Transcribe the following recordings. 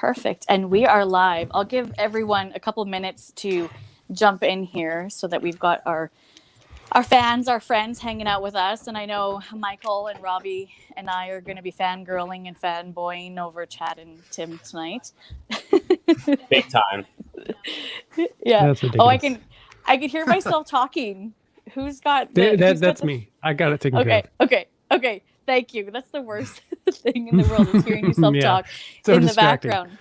Perfect. And we are live. I'll give everyone a couple minutes to jump in here so that we've got our fans, our friends hanging out with us. And I know Michael and Robbie and I are going to be fangirling and fanboying over Chad and Tim tonight. Big time. Yeah. That's ridiculous. I can hear myself talking. Who's got that's me. I got it taken care of. Okay. Thank you. That's the worst thing in the world is hearing yourself talk so in distracting. the background.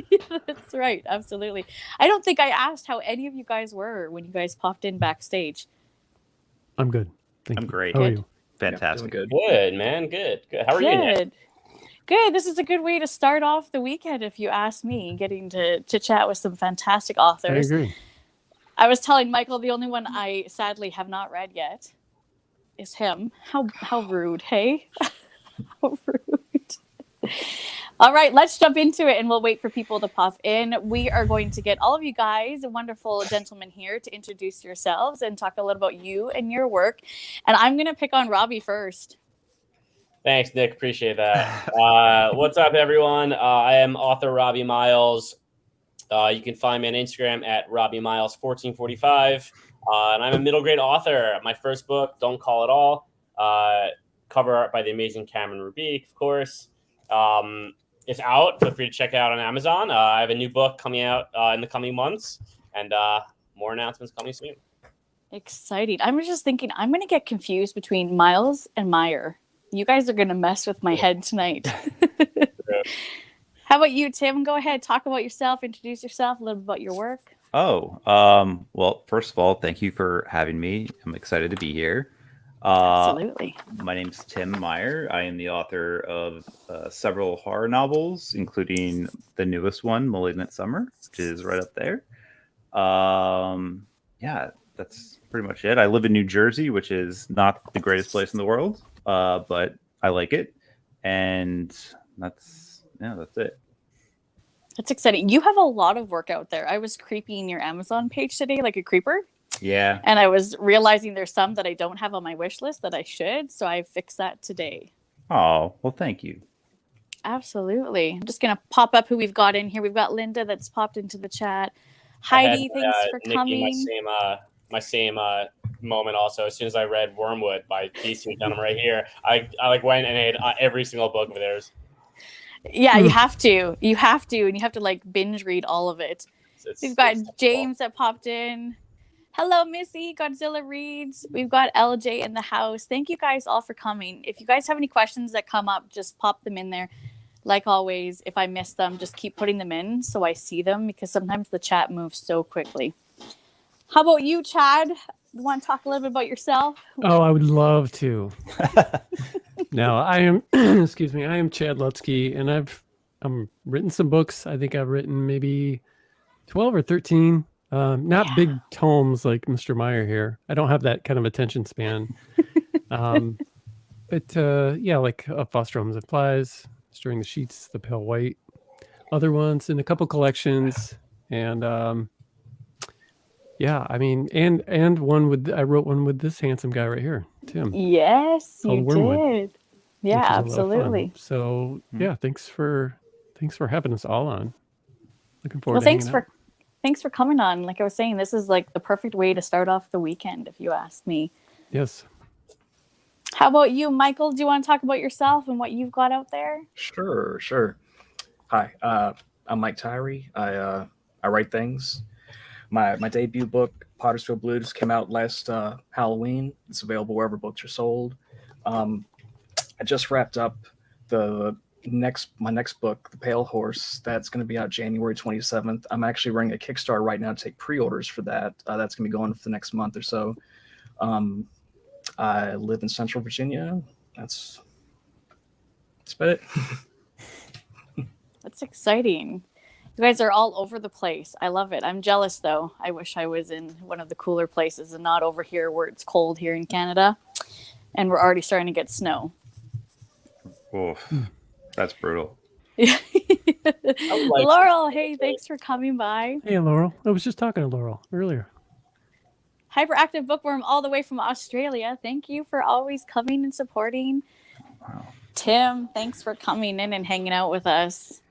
Yeah, that's right. Absolutely. I don't think I asked how any of you guys were when you guys popped in backstage. I'm good. I'm great. How are you? Fantastic. Good, man. Good. How are you, Nick? Good. This is a good way to start off the weekend, if you ask me, getting to chat with some fantastic authors. I agree. I was telling Michael the only one I sadly have not read yet is him. How rude, hey? How rude. All right, let's jump into it and we'll wait for people to pop in. We are going to get all of you guys, wonderful gentlemen here, to introduce yourselves and talk a little about you and your work. And I'm going to pick on Robbie first. Thanks, Nick. Appreciate that. What's up, everyone? I am author Robbie Myles. You can find me on Instagram at Robbie Myles 1445. And I'm a middle grade author. My first book, Don't Call It All, cover art by the amazing Cameron Rubik, of course. It's out. Feel free to check it out on Amazon. I have a new book coming out in the coming months, and more announcements coming soon. Exciting. I'm just thinking I'm going to get confused between Myles and Meyer. You guys are going to mess with my head tonight. How about you, Tim? Go ahead. Talk about yourself. Introduce yourself. A little bit about your work. Well, first of all, thank you for having me. I'm excited to be here. Absolutely. My name's Tim Meyer. I am the author of several horror novels, including the newest one, Malignant Summer, which is right up there. Yeah, that's pretty much it. I live in New Jersey, which is not the greatest place in the world, but I like it. And that's it. That's exciting. You have a lot of work out there. I was creeping your Amazon page today like a creeper. Yeah. And I was realizing there's some that I don't have on my wish list that I should. So I fixed that today. Oh, well, thank you. Absolutely. I'm just going to pop up who we've got in here. We've got Linda that's popped into the chat. Heidi, thanks for Nikki, coming. My same moment also. As soon as I read Wormwood by these two gentlemen right here, I went and ate every single book of theirs. Yeah, you have to. And you have to binge read all of it. We've got James that popped in. Hello, Missy. Godzilla Reads. We've got LJ in the house. Thank you guys all for coming. If you guys have any questions that come up, just pop them in there. Like always, if I miss them, just keep putting them in so I see them because sometimes the chat moves so quickly. How about you, Chad? You want to talk a little bit about yourself? Oh, I would love to. No, I am, excuse me, I am Chad Lutzke, and I've written some books. I think I've written maybe 12 or 13. Not big tomes like Mr. Meyer here. I don't have that kind of attention span. But like Foster Homes and Flies, Stirring the Sheets, The Pale White, other ones, and a couple collections. And and one I wrote one with this handsome guy right here, Tim. Yes, you Wormwood, did. Yeah, absolutely. So thanks for having us all on. Looking forward to hanging out. Thanks for coming on. Like I was saying, this is like the perfect way to start off the weekend, if you ask me. Yes. How about you, Michael? Do you want to talk about yourself and what you've got out there? Sure. Hi, I'm Mike Tyree. I write things. My debut book, Pottersville Blues, came out last Halloween. It's available wherever books are sold. I just wrapped up my next book, The Pale Horse. That's going to be out January 27th. I'm actually running a Kickstarter right now to take pre-orders for that. That's going to be going for the next month or so. I live in Central Virginia. That's about it. That's exciting. You guys are all over the place. I love it. I'm jealous, though. I wish I was in one of the cooler places and not over here where it's cold here in Canada. And we're already starting to get snow. Oh, that's brutal. Laurel, hey, thanks for coming by. Hey, Laurel. I was just talking to Laurel earlier. Hyperactive Bookworm all the way from Australia. Thank you for always coming and supporting. Wow. Tim, thanks for coming in and hanging out with us.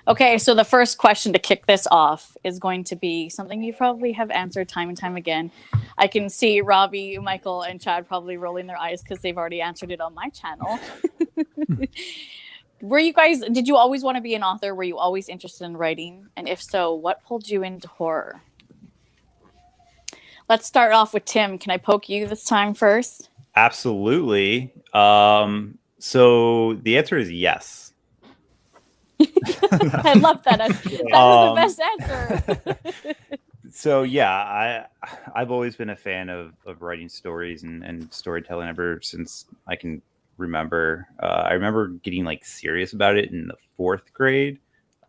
Okay, so the first question to kick this off is going to be something you probably have answered time and time again. I can see Robbie, Michael, and Chad probably rolling their eyes because they've already answered it on my channel. Did you always want to be an author? Were you always interested in writing? And if so, what pulled you into horror? Let's start off with Tim. Can I poke you this time first? Absolutely. So the answer is yes. I love that. That is the best answer. So yeah, I've always been a fan of writing stories and storytelling ever since I can remember. I remember getting like serious about it in the 4th grade.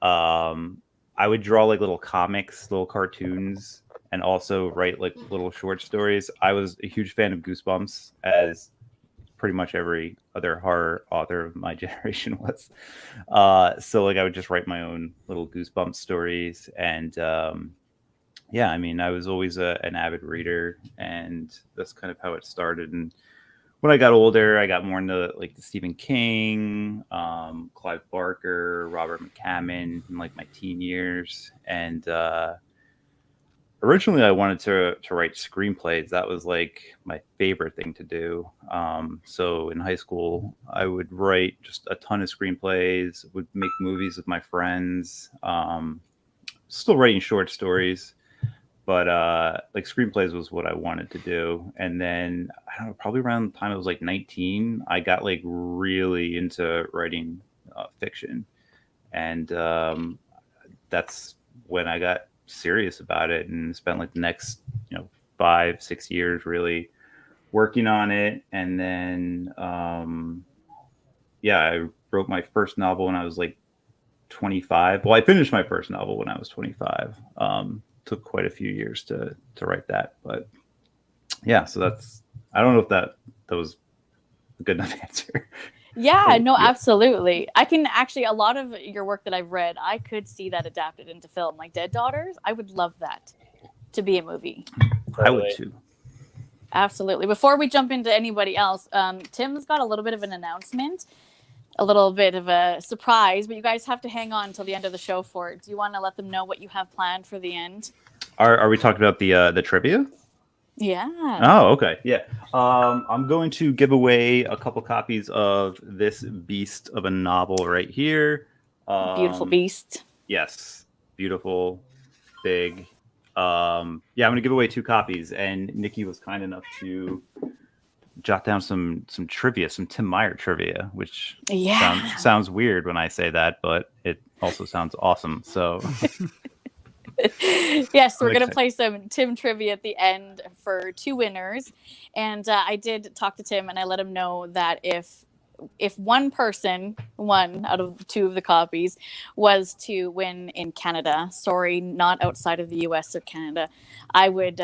I would draw like little comics, little cartoons, and also write like little short stories. I was a huge fan of Goosebumps, as pretty much every other horror author of my generation was. So like I would just write my own little Goosebumps stories. And yeah, I mean, I was always an avid reader, and that's kind of how it started. And when I got older, I got more into like the Stephen King, Clive Barker, Robert McCammon in like my teen years. And originally I wanted to write screenplays. That was like my favorite thing to do. So in high school, I would write just a ton of screenplays, would make movies with my friends, still writing short stories. But like screenplays was what I wanted to do. And then I don't know, probably around the time I was like 19, I got like really into writing fiction. And that's when I got serious about it and spent like the next 5-6 years really working on it. And then I wrote my first novel when I was like 25. Well, I finished my first novel when I was 25. Took quite a few years to write that, but yeah, so that's, I don't know if that was a good enough answer. Yeah, no, absolutely. I can actually, a lot of your work that I've read, I could see that adapted into film, like Dead Daughters. I would love that to be a movie. I would too. Absolutely. Before we jump into anybody else, Tim's got a little bit of an announcement, a little bit of a surprise, but you guys have to hang on until the end of the show for it. Do you want to let them know what you have planned for the end? Are we talking about the trivia? Yeah. Oh, okay. Yeah. I'm going to give away a couple copies of this beast of a novel right here. Beautiful beast. Yes. Beautiful. Big. I'm going to give away 2 copies, and Nikki was kind enough to jot down some trivia, some Tim Meyer trivia, which sounds weird when I say that, but it also sounds awesome. So yes, we're going to play some Tim trivia at the end for 2 winners. And I did talk to Tim, and I let him know that if one out of 2 of the copies was to win in Canada, sorry, not outside of the US or Canada, I would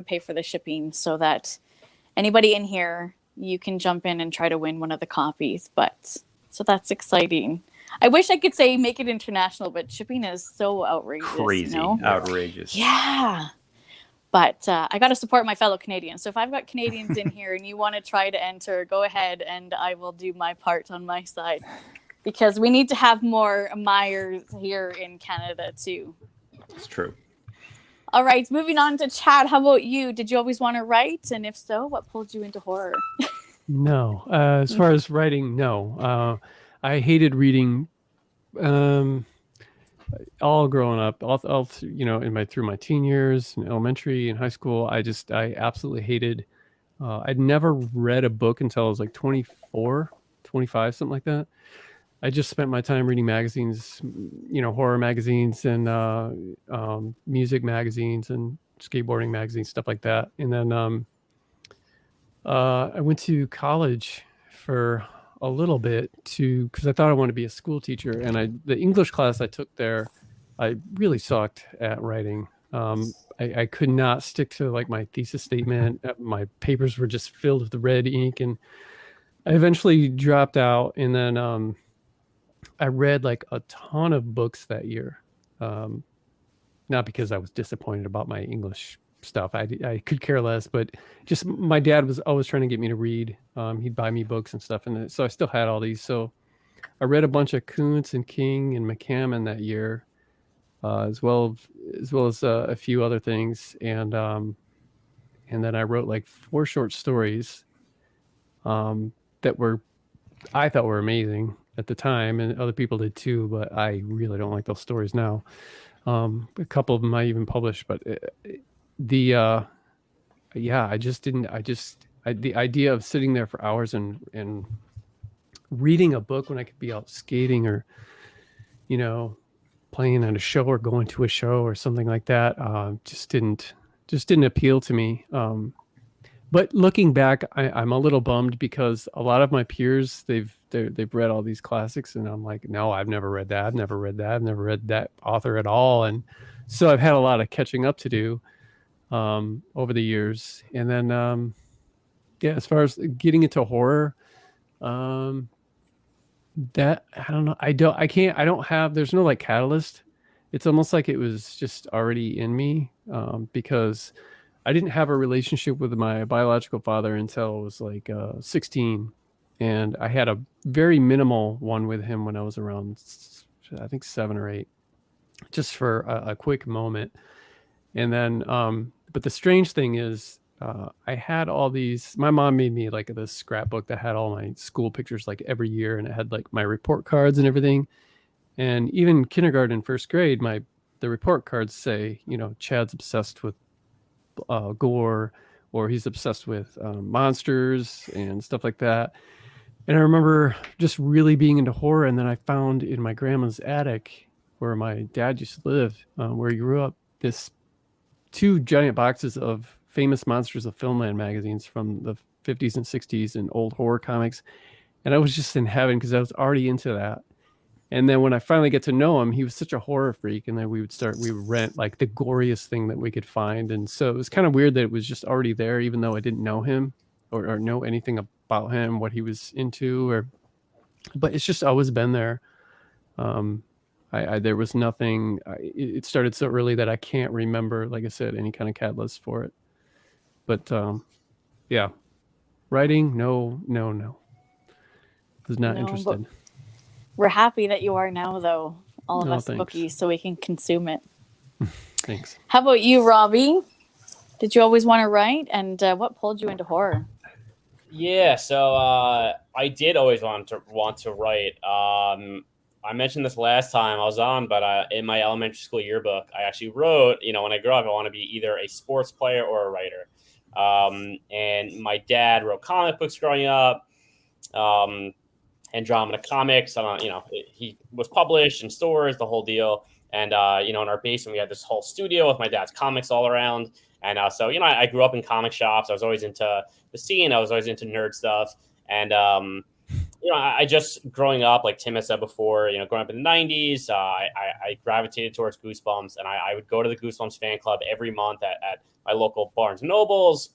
pay for the shipping so that anybody in here, you can jump in and try to win one of the copies. But so that's exciting. I wish I could say make it international, but shipping is so outrageous. Crazy, outrageous. Yeah. But I got to support my fellow Canadians. So if I've got Canadians in here and you want to try to enter, go ahead and I will do my part on my side. Because we need to have more Myers here in Canada too. It's true. All right, moving on to Chad. How about you? Did you always want to write? And if so, what pulled you into horror? No. As far as writing, no. I hated reading all growing up, all through my teen years, in elementary and high school. I absolutely hated. I'd never read a book until I was like 24, 25, something like that. I just spent my time reading magazines, horror magazines and music magazines and skateboarding magazines, stuff like that. And then I went to college for a little bit because I thought I wanted to be a school teacher. And the English class I took there, I really sucked at writing. I could not stick to like my thesis statement. My papers were just filled with the red ink, and I eventually dropped out. And then I read like a ton of books that year. Not because I was disappointed about my English stuff. I could care less, but just my dad was always trying to get me to read. He'd buy me books and stuff. And so I still had all these. So I read a bunch of Kuntz and King and McCammon that year, as well as a few other things, and then I wrote like 4 short stories that I thought were amazing at the time, and other people did too. But I really don't like those stories now. A couple of them I even published, but the idea of sitting there for hours and reading a book when I could be out skating or, playing on a show or going to a show or something like that, just didn't appeal to me. But looking back, I'm a little bummed because a lot of my peers, they've read all these classics, and I'm like, no, I've never read that. I've never read that author at all. And so I've had a lot of catching up to do over the years. And then, as far as getting into horror, that I don't know. There's no like catalyst. It's almost like it was just already in me, because I didn't have a relationship with my biological father until I was like 16, and I had a very minimal one with him when I was around, I think 7 or 8, just for a quick moment. And then, but the strange thing is, I had all these. My mom made me like this scrapbook that had all my school pictures like every year, and it had like my report cards and everything. And even kindergarten, first grade, the report cards say, Chad's obsessed with gore, or he's obsessed with monsters and stuff like that. And I remember just really being into horror. And then I found in my grandma's attic, where my dad used to live, where he grew up, this 2 giant boxes of famous Monsters of Filmland magazines from the 50s and 60s and old horror comics. And I was just in heaven because I was already into that. And then when I finally get to know him, he was such a horror freak. And then we would rent like the goriest thing that we could find. And so it was kind of weird that it was just already there, even though I didn't know him or know anything about him, what he was into, but it's just always been there. There was nothing, it started so early that I can't remember, like I said, any kind of catalyst for it. But writing, no. Was not interested. We're happy that you are now, though. All of us thanks. bookies, so we can consume it. Thanks. How about you, Robbie? Did you always want to write? And what pulled you into horror? Yeah, so I did always want to write. I mentioned this last time I was on, but in my elementary school yearbook, I actually wrote, when I grow up, I want to be either a sports player or a writer. And my dad wrote comic books growing up, and drama to comics. He was published in stores, the whole deal. And, in our basement, we had this whole studio with my dad's comics all around. And so, I grew up in comic shops. I was always into the scene. I was always into nerd stuff. And, I just growing up, like Tim has said before, growing up in the 90s, I gravitated towards Goosebumps. And I would go to the Goosebumps fan club every month at my local Barnes & Nobles.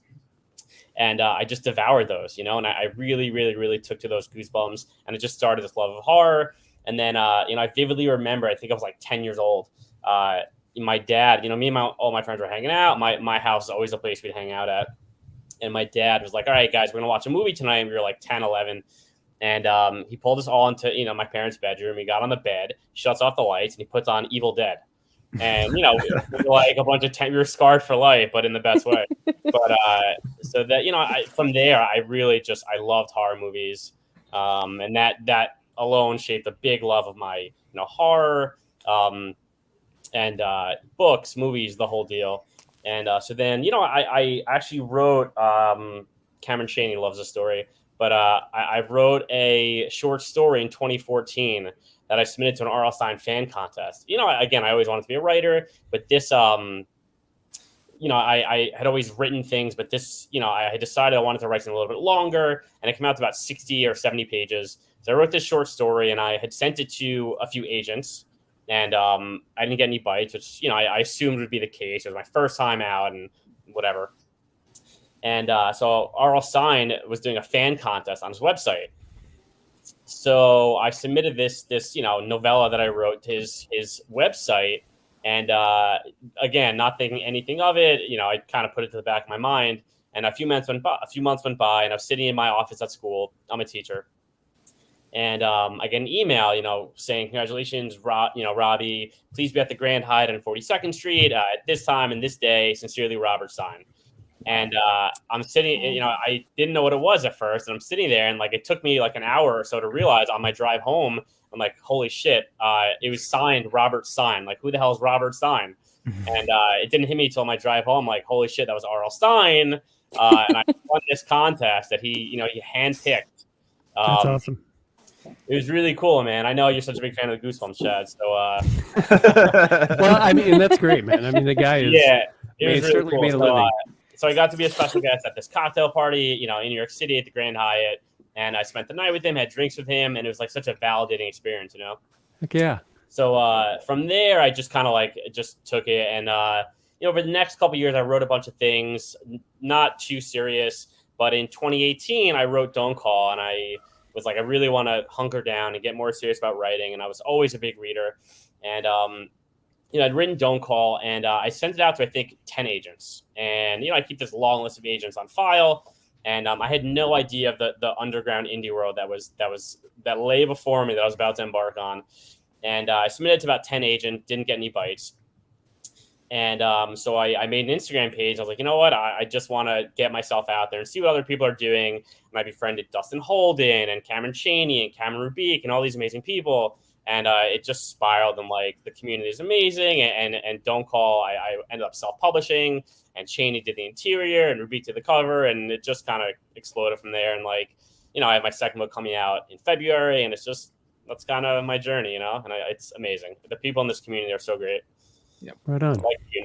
And I just devoured those, and I really, really, really took to those Goosebumps. And it just started this love of horror. And then, I vividly remember, I think I was like 10 years old. My dad, me and all my friends were hanging out. My house is always a place we'd hang out at. And my dad was like, all right, guys, we're going to watch a movie tonight. And we were like 10, 11. And he pulled us all into, my parents' bedroom. He got on the bed, shuts off the lights, and he puts on Evil Dead. And, we were like a bunch of we were scarred for life, but in the best way. But so that, from there, I really I loved horror movies. And that alone shaped a big love of my, horror and books, movies, the whole deal. And so then, I actually wrote, Cameron Chaney loves the story, but I wrote a short story in 2014 that I submitted to an R.L. Stine fan contest. Again, I always wanted to be a writer, but this, I had always written things, but this, I had decided I wanted to write something a little bit longer, and it came out to about 60 or 70 pages. So I wrote this short story, and I had sent it to a few agents, and I didn't get any bites, which, I assumed would be the case. It was my first time out and whatever. And so R.L. Stine was doing a fan contest on his website. So I submitted this novella that I wrote to his website, and again, not thinking anything of it, I kind of put it to the back of my mind. And a few months went by, and I was sitting in my office at school. I'm a teacher, And I get an email, saying, congratulations, Robbie, please be at the Grand Hyatt on 42nd Street at this time and this day. Sincerely, Robert Stein. And I'm sitting, I didn't know what it was at first. And I'm sitting there, and like it took me like an hour or so to realize on my drive home, I'm like, holy shit, it was signed Robert Stein. Like, who the hell is Robert Stein? And it didn't hit me till my drive home. Like, holy shit, that was R.L. Stein. And I won this contest that he handpicked. That's awesome. It was really cool, man. I know you're such a big fan of the Goosebumps, Chad. So, well, I mean, that's great, man. I mean, the guy is it was really cool. Made a living. So I got to be a special guest at this cocktail party, in New York City at the Grand Hyatt, and I spent the night with him, had drinks with him, and it was like such a validating experience, Heck yeah. So from there, I just kind of just took it, and over the next couple of years, I wrote a bunch of things, not too serious, but in 2018, I wrote Don't Call, and I was like, I really want to hunker down and get more serious about writing, and I was always a big reader, and I'd written Don't Call, and I sent it out to, I think, 10 agents. And, I keep this long list of agents on file. And I had no idea of the underground indie world that lay before me that I was about to embark on. And I submitted to about 10 agents, didn't get any bites. And so I made an Instagram page. I was like, you know what? I just want to get myself out there and see what other people are doing. And I befriended Dustin Holden and Cameron Chaney and Cameron Rubik and all these amazing people. And it just spiraled, and like the community is amazing. And Don't Call, I ended up self-publishing, and Chaney did the interior, and Rubik did the cover, and it just kind of exploded from there. And I have my second book coming out in February, and that's kind of my journey, and it's amazing. The people in this community are so great. Yeah, right on.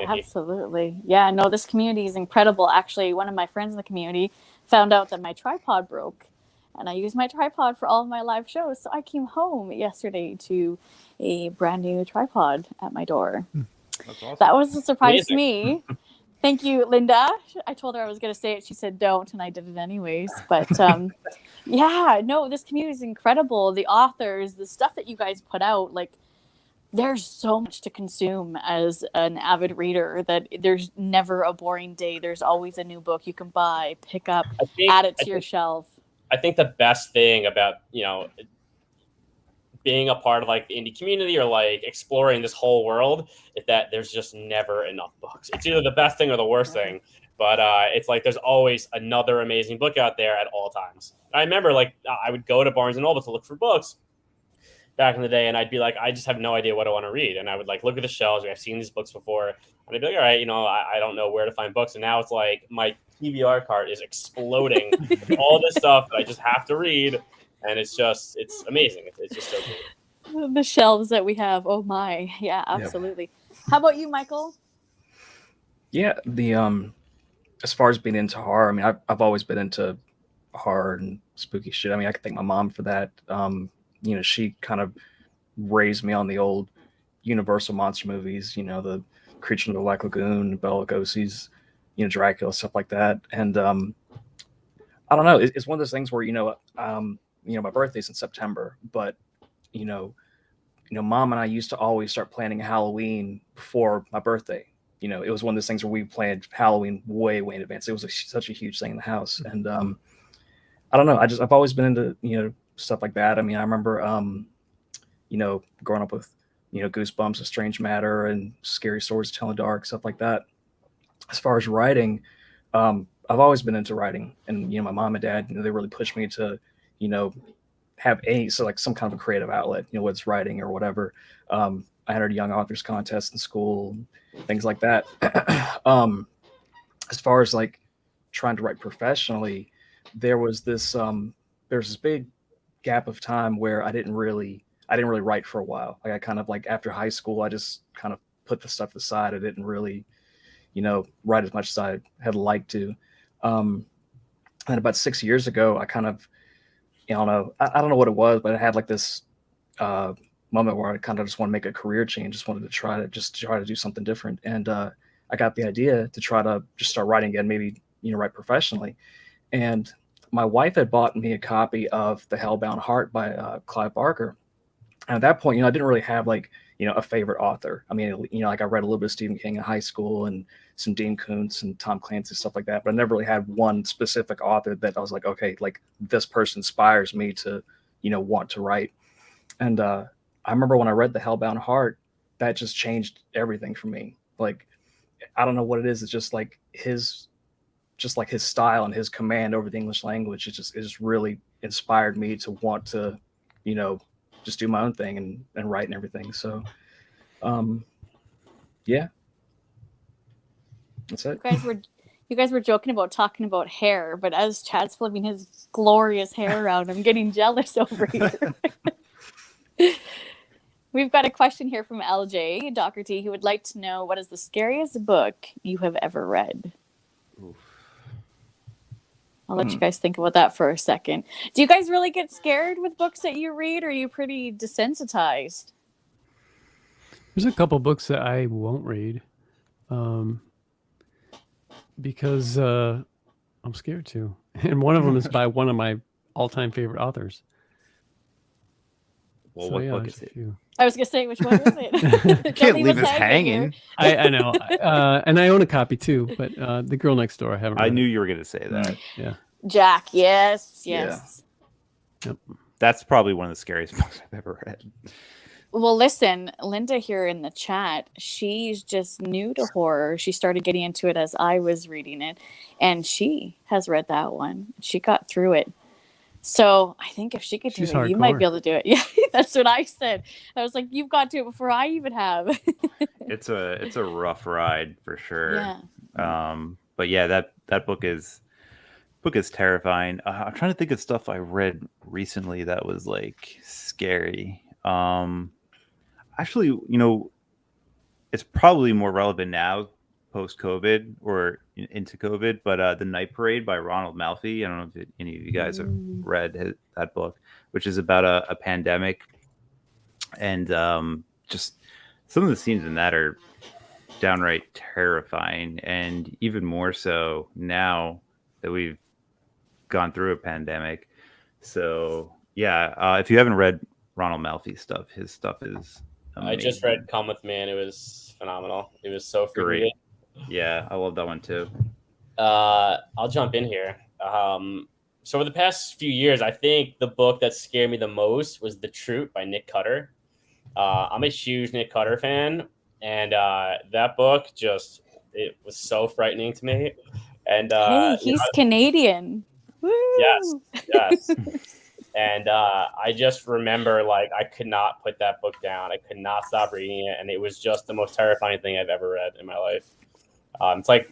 Absolutely. Yeah, no, this community is incredible. Actually, one of my friends in the community found out that my tripod broke. And I use my tripod for all of my live shows. So I came home yesterday to a brand new tripod at my door. That's awesome. That was a surprise to me. Thank you, Linda. I told her I was going to say it. She said don't, and I did it anyways. But this community is incredible. The authors, the stuff that you guys put out, there's so much to consume as an avid reader that there's never a boring day. There's always a new book you can buy, pick up, add it to your shelf. I think the best thing about, being a part of the indie community or exploring this whole world is that there's just never enough books. It's either the best thing or the worst thing, but it's there's always another amazing book out there at all times. I remember I would go to Barnes & Noble to look for books back in the day, and I'd be like, I just have no idea what I want to read. And I would look at the shelves, I've seen these books before, and I'd be like, all right, I don't know where to find books. And now it's my TBR cart is exploding all this stuff that I just have to read, and it's amazing. It's just so cool. The shelves that we have, oh my, yeah, absolutely. How about you, Michael? Yeah, as far as being into horror, I mean, I've always been into horror and spooky shit. I mean, I could thank my mom for that. She kind of raised me on the old Universal monster movies, the Creature in the Black Lagoon, Bela Lugosi's, Dracula, stuff like that. And I don't know, it's one of those things where my birthday's in September, but Mom and I used to always start planning Halloween before my birthday. It was one of those things where we planned Halloween way in advance. It was such a huge thing in the house. And I don't know, I've always been into stuff like that. I mean, I remember growing up with Goosebumps, A Strange Matter, and Scary Stories to Tell in the Dark, stuff like that. As far as writing, I've always been into writing, and my mom and dad, they really pushed me to have some kind of a creative outlet, whether it's writing or whatever. I entered a young authors contest in school, things like that. As far as trying to write professionally, there was this big gap of time where I didn't really write for a while. I kind of after high school, I just kind of put the stuff aside. I didn't really write as much as I had liked to. And about 6 years ago, I kind of, I don't know what it was, but I had this moment where I kind of just want to make a career change. Just wanted to try to do something different. And I got the idea to try to just start writing again, maybe, write professionally. And my wife had bought me a copy of The Hellbound Heart by Clive Barker. And at that point, I didn't really have a favorite author. I mean, I read a little bit of Stephen King in high school and some Dean Koontz and Tom Clancy, stuff like that. But I never really had one specific author that I was like, okay, this person inspires me to want to write. And I remember when I read The Hellbound Heart, that just changed everything for me. Like, I don't know what it is. It's just like his style and his command over the English language. It just really inspired me to want to, just do my own thing and write and everything. So, yeah, that's it. You guys were joking about talking about hair, but as Chad's flipping his glorious hair around, I'm getting jealous over here. We've got a question here from LJ Doherty, who would like to know, what is the scariest book you have ever read? Oof. I'll let you guys think about that for a second. Do you guys really get scared with books that you read, or are you pretty desensitized? There's a couple books that I won't read because I'm scared to. And one of them is by one of my all-time favorite authors. Well, So, what yeah, book there's is a it? few. I was going to say, which one is it? You can't leave us us hanging. I know. And I own a copy too, but The Girl Next Door, I haven't read. I knew you were going to say that. Yeah. Jack, yes. Yeah. Yep. That's probably one of the scariest books I've ever read. Well, listen, Linda here in the chat, she's just new to horror. She started getting into it as I was reading it, and she has read that one. She got through it. So I think if she could do She's it, you might hardcore. be able to do it. Yeah, that's what I said. I was like, you've got to it before I even have. It's a rough ride for sure. Yeah. But yeah, that book is terrifying. I'm trying to think of stuff I read recently that was like scary. Actually, it's probably more relevant now, post-COVID or into COVID. But The Night Parade by Ronald Malfi. I don't know if any of you guys have read that book, which is about a pandemic, and just some of the scenes in that are downright terrifying, and even more so now that we've gone through a pandemic. So yeah, if you haven't read Ronald Malfi's stuff, his stuff is amazing. I just read Come With Me, and it was phenomenal. It was so Great. great. Yeah, I love that one too. I'll jump in here. So over the past few years, I think the book that scared me the most was The Troop by Nick Cutter. I'm a huge Nick Cutter fan, and that book it was so frightening to me. And Hey, he's Canadian. Woo! Yes. And I just remember, like, I could not put that book down. I could not stop reading it, and it was just the most terrifying thing I've ever read in my life. It's like,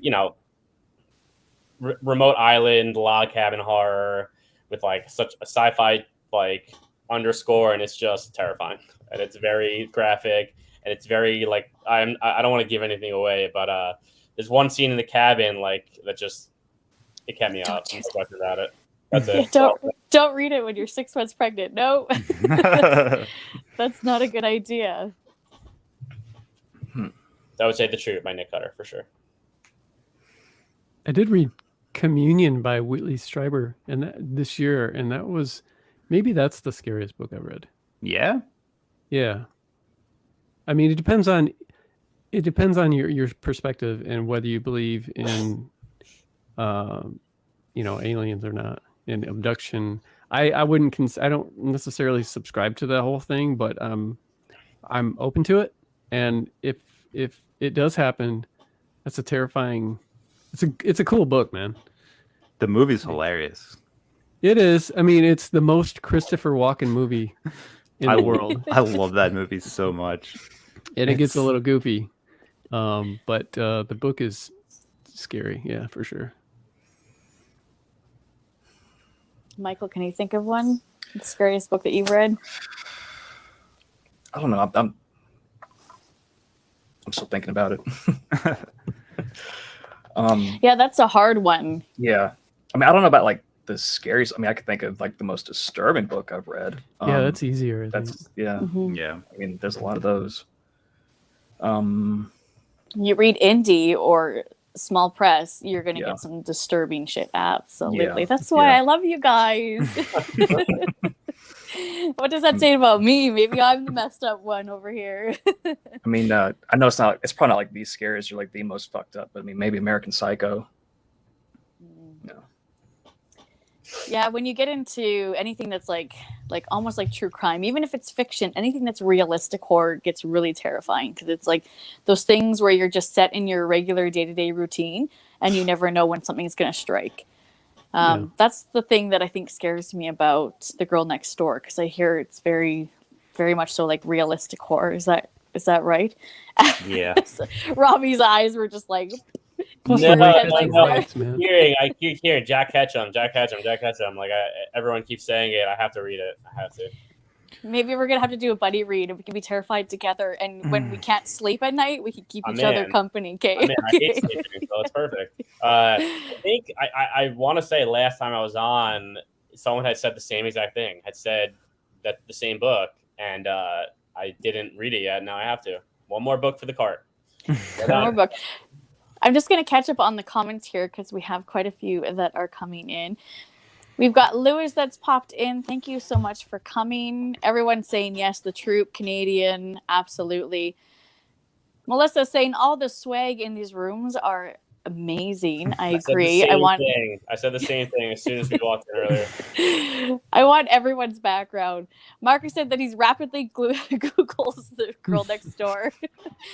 remote island log cabin horror with like such a sci-fi like underscore, and it's just terrifying. And it's very graphic, and it's very like I don't want to give anything away, but there's one scene in the cabin like that just it kept me up. I'm so talking about it. That's it. Don't read it when you're 6 months pregnant. No, that's not a good idea. I would say The Truth by Nick Cutter for sure. I did read Communion by Whitley Strieber this year, and that's the scariest book I've read. Yeah. Yeah. I mean, it depends on your perspective and whether you believe in aliens or not, and abduction. I don't necessarily subscribe to the whole thing, but I'm open to it. And if it does happen, that's a terrifying. It's a cool book, man. The movie's hilarious. It is. I mean, it's the most Christopher Walken movie in the world. I love that movie so much. And it gets a little goofy. But the book is scary. Yeah, for sure. Michael, can you think of one? The scariest book that you've read? I don't know. I'm still thinking about it. Yeah, that's a hard one. Yeah. I mean, I don't know about like the scariest. I mean, I could think of like the most disturbing book I've read. Yeah, that's easier. I think. That's yeah. Mhm. Yeah. I mean, there's a lot of those. You read indie or small press, you're going to Yeah. get some disturbing shit. Absolutely. Yeah. That's why Yeah. I love you guys. What does that say about me? Maybe I'm the messed up one over here. I mean, I know it's probably not like the scariest or like the most fucked up, but I mean, maybe American Psycho. No. Yeah, when you get into anything that's like almost like true crime, even if it's fiction, anything that's realistic horror gets really terrifying because it's like those things where you're just set in your regular day-to-day routine and you never know when something's going to strike. That's the thing that I think scares me about The Girl Next Door, because I hear it's very, very much so like realistic horror. Is that right? Yeah. Robbie's eyes were just like. I keep hearing Jack Ketchum. Like everyone keeps saying it. I have to read it. I have to. Maybe we're gonna have to do a buddy read, and we can be terrified together. And when we can't sleep at night, we can keep each other company. Okay. I hate sleeping, so it's perfect. I think I want to say last time I was on, someone had said the same exact thing. Had said that the same book, and I didn't read it yet. Now I have to. One more book for the cart. One more book. I'm just going to catch up on the comments here because we have quite a few that are coming in. We've got Lewis that's popped in. Thank you so much for coming. Everyone's saying yes, the troop, Canadian, absolutely. Melissa saying all the swag in these rooms are amazing. I agree. I said the same thing as soon as we walked in earlier. I want everyone's background. Marcus said that he's rapidly Googles The Girl Next Door.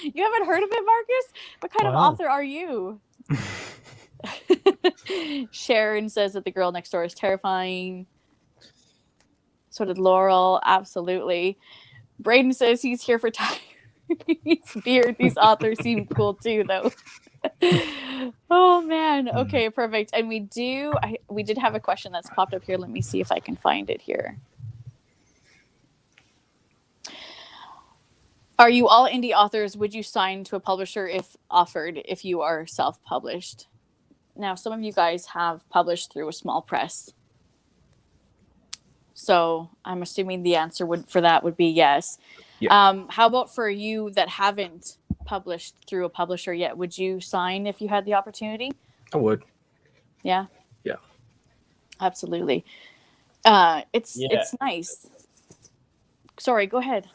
You haven't heard of it, Marcus? What kind of author are you? Sharon says that The Girl Next Door is terrifying. So did Laurel. Absolutely. Braden says he's here for Tyree's beard. These authors seem cool too, though. Oh man. Okay, perfect. And we did have a question that's popped up here. Let me see if I can find it here. Are you all indie authors? Would you sign to a publisher if offered, if you are self-published? Now, some of you guys have published through a small press. So I'm assuming the answer for that would be yes. Yeah. How about for you that haven't published through a publisher yet? Would you sign if you had the opportunity? I would. Yeah. Yeah. Absolutely. It's nice. Sorry, go ahead.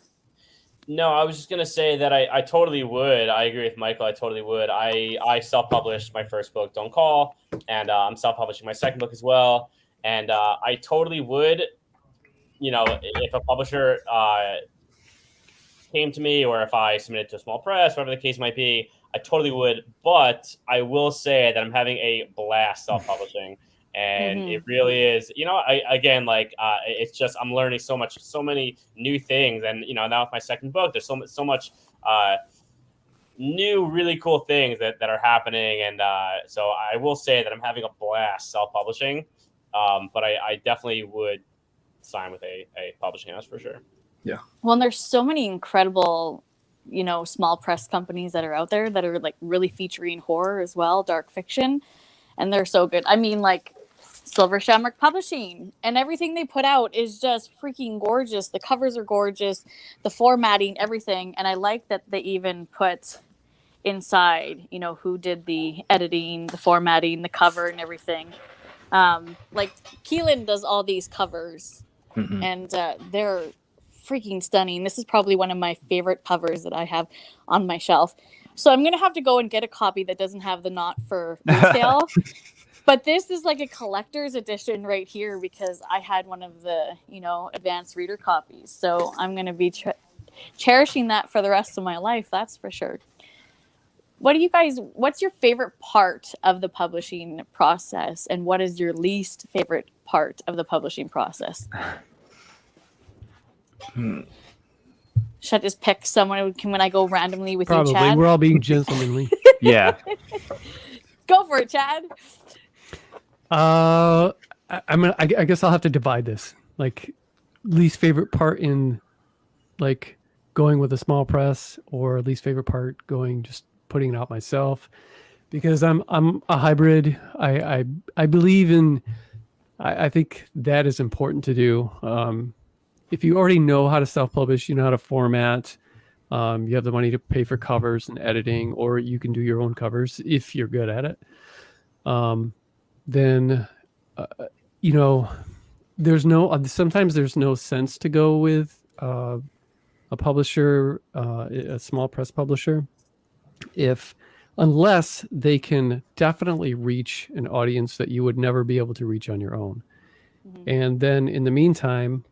No, I was just gonna say that I totally would. I agree with Michael. I totally would. I self-published my first book, Don't Call, and I'm self-publishing my second book as well. And I totally would. You know, if a publisher came to me, or if I submitted to a small press, whatever the case might be, I totally would. But I will say that I'm having a blast self-publishing, and it really is. You know, it's just I'm learning so many new things, and you know, now with my second book, there's so much new, really cool things that are happening, and so I will say that I'm having a blast self-publishing. But I definitely would sign with a publishing house for sure. Yeah. Well, and there's so many incredible, you know, small press companies that are out there that are like really featuring horror as well, dark fiction, and they're so good. I mean, like Silver Shamrock Publishing, and everything they put out is just freaking gorgeous. The covers are gorgeous, the formatting, everything, and I like that they even put inside, you know, who did the editing, the formatting, the cover, and everything. Like Keelan does all these covers, and they're freaking stunning. This is probably one of my favorite covers that I have on my shelf. So I'm gonna have to go and get a copy that doesn't have the not for resale. But this is like a collector's edition right here because I had one of the, you know, advanced reader copies. So I'm gonna be cherishing that for the rest of my life. That's for sure. What's your favorite part of the publishing process, and what is your least favorite part of the publishing process? Should I just pick someone when I go randomly with you, Chad? We're all being gentlemanly. Yeah. Go for it, Chad. I guess I'll have to divide this. Like, least favorite part in like going with a small press, or least favorite part going just putting it out myself, because I'm a hybrid. I believe in. I think that is important to do. If you already know how to self-publish, you know how to format, you have the money to pay for covers and editing, or you can do your own covers if you're good at it. Then, you know, sometimes there's no sense to go with a publisher, a small press publisher, unless they can definitely reach an audience that you would never be able to reach on your own. And then in the meantime,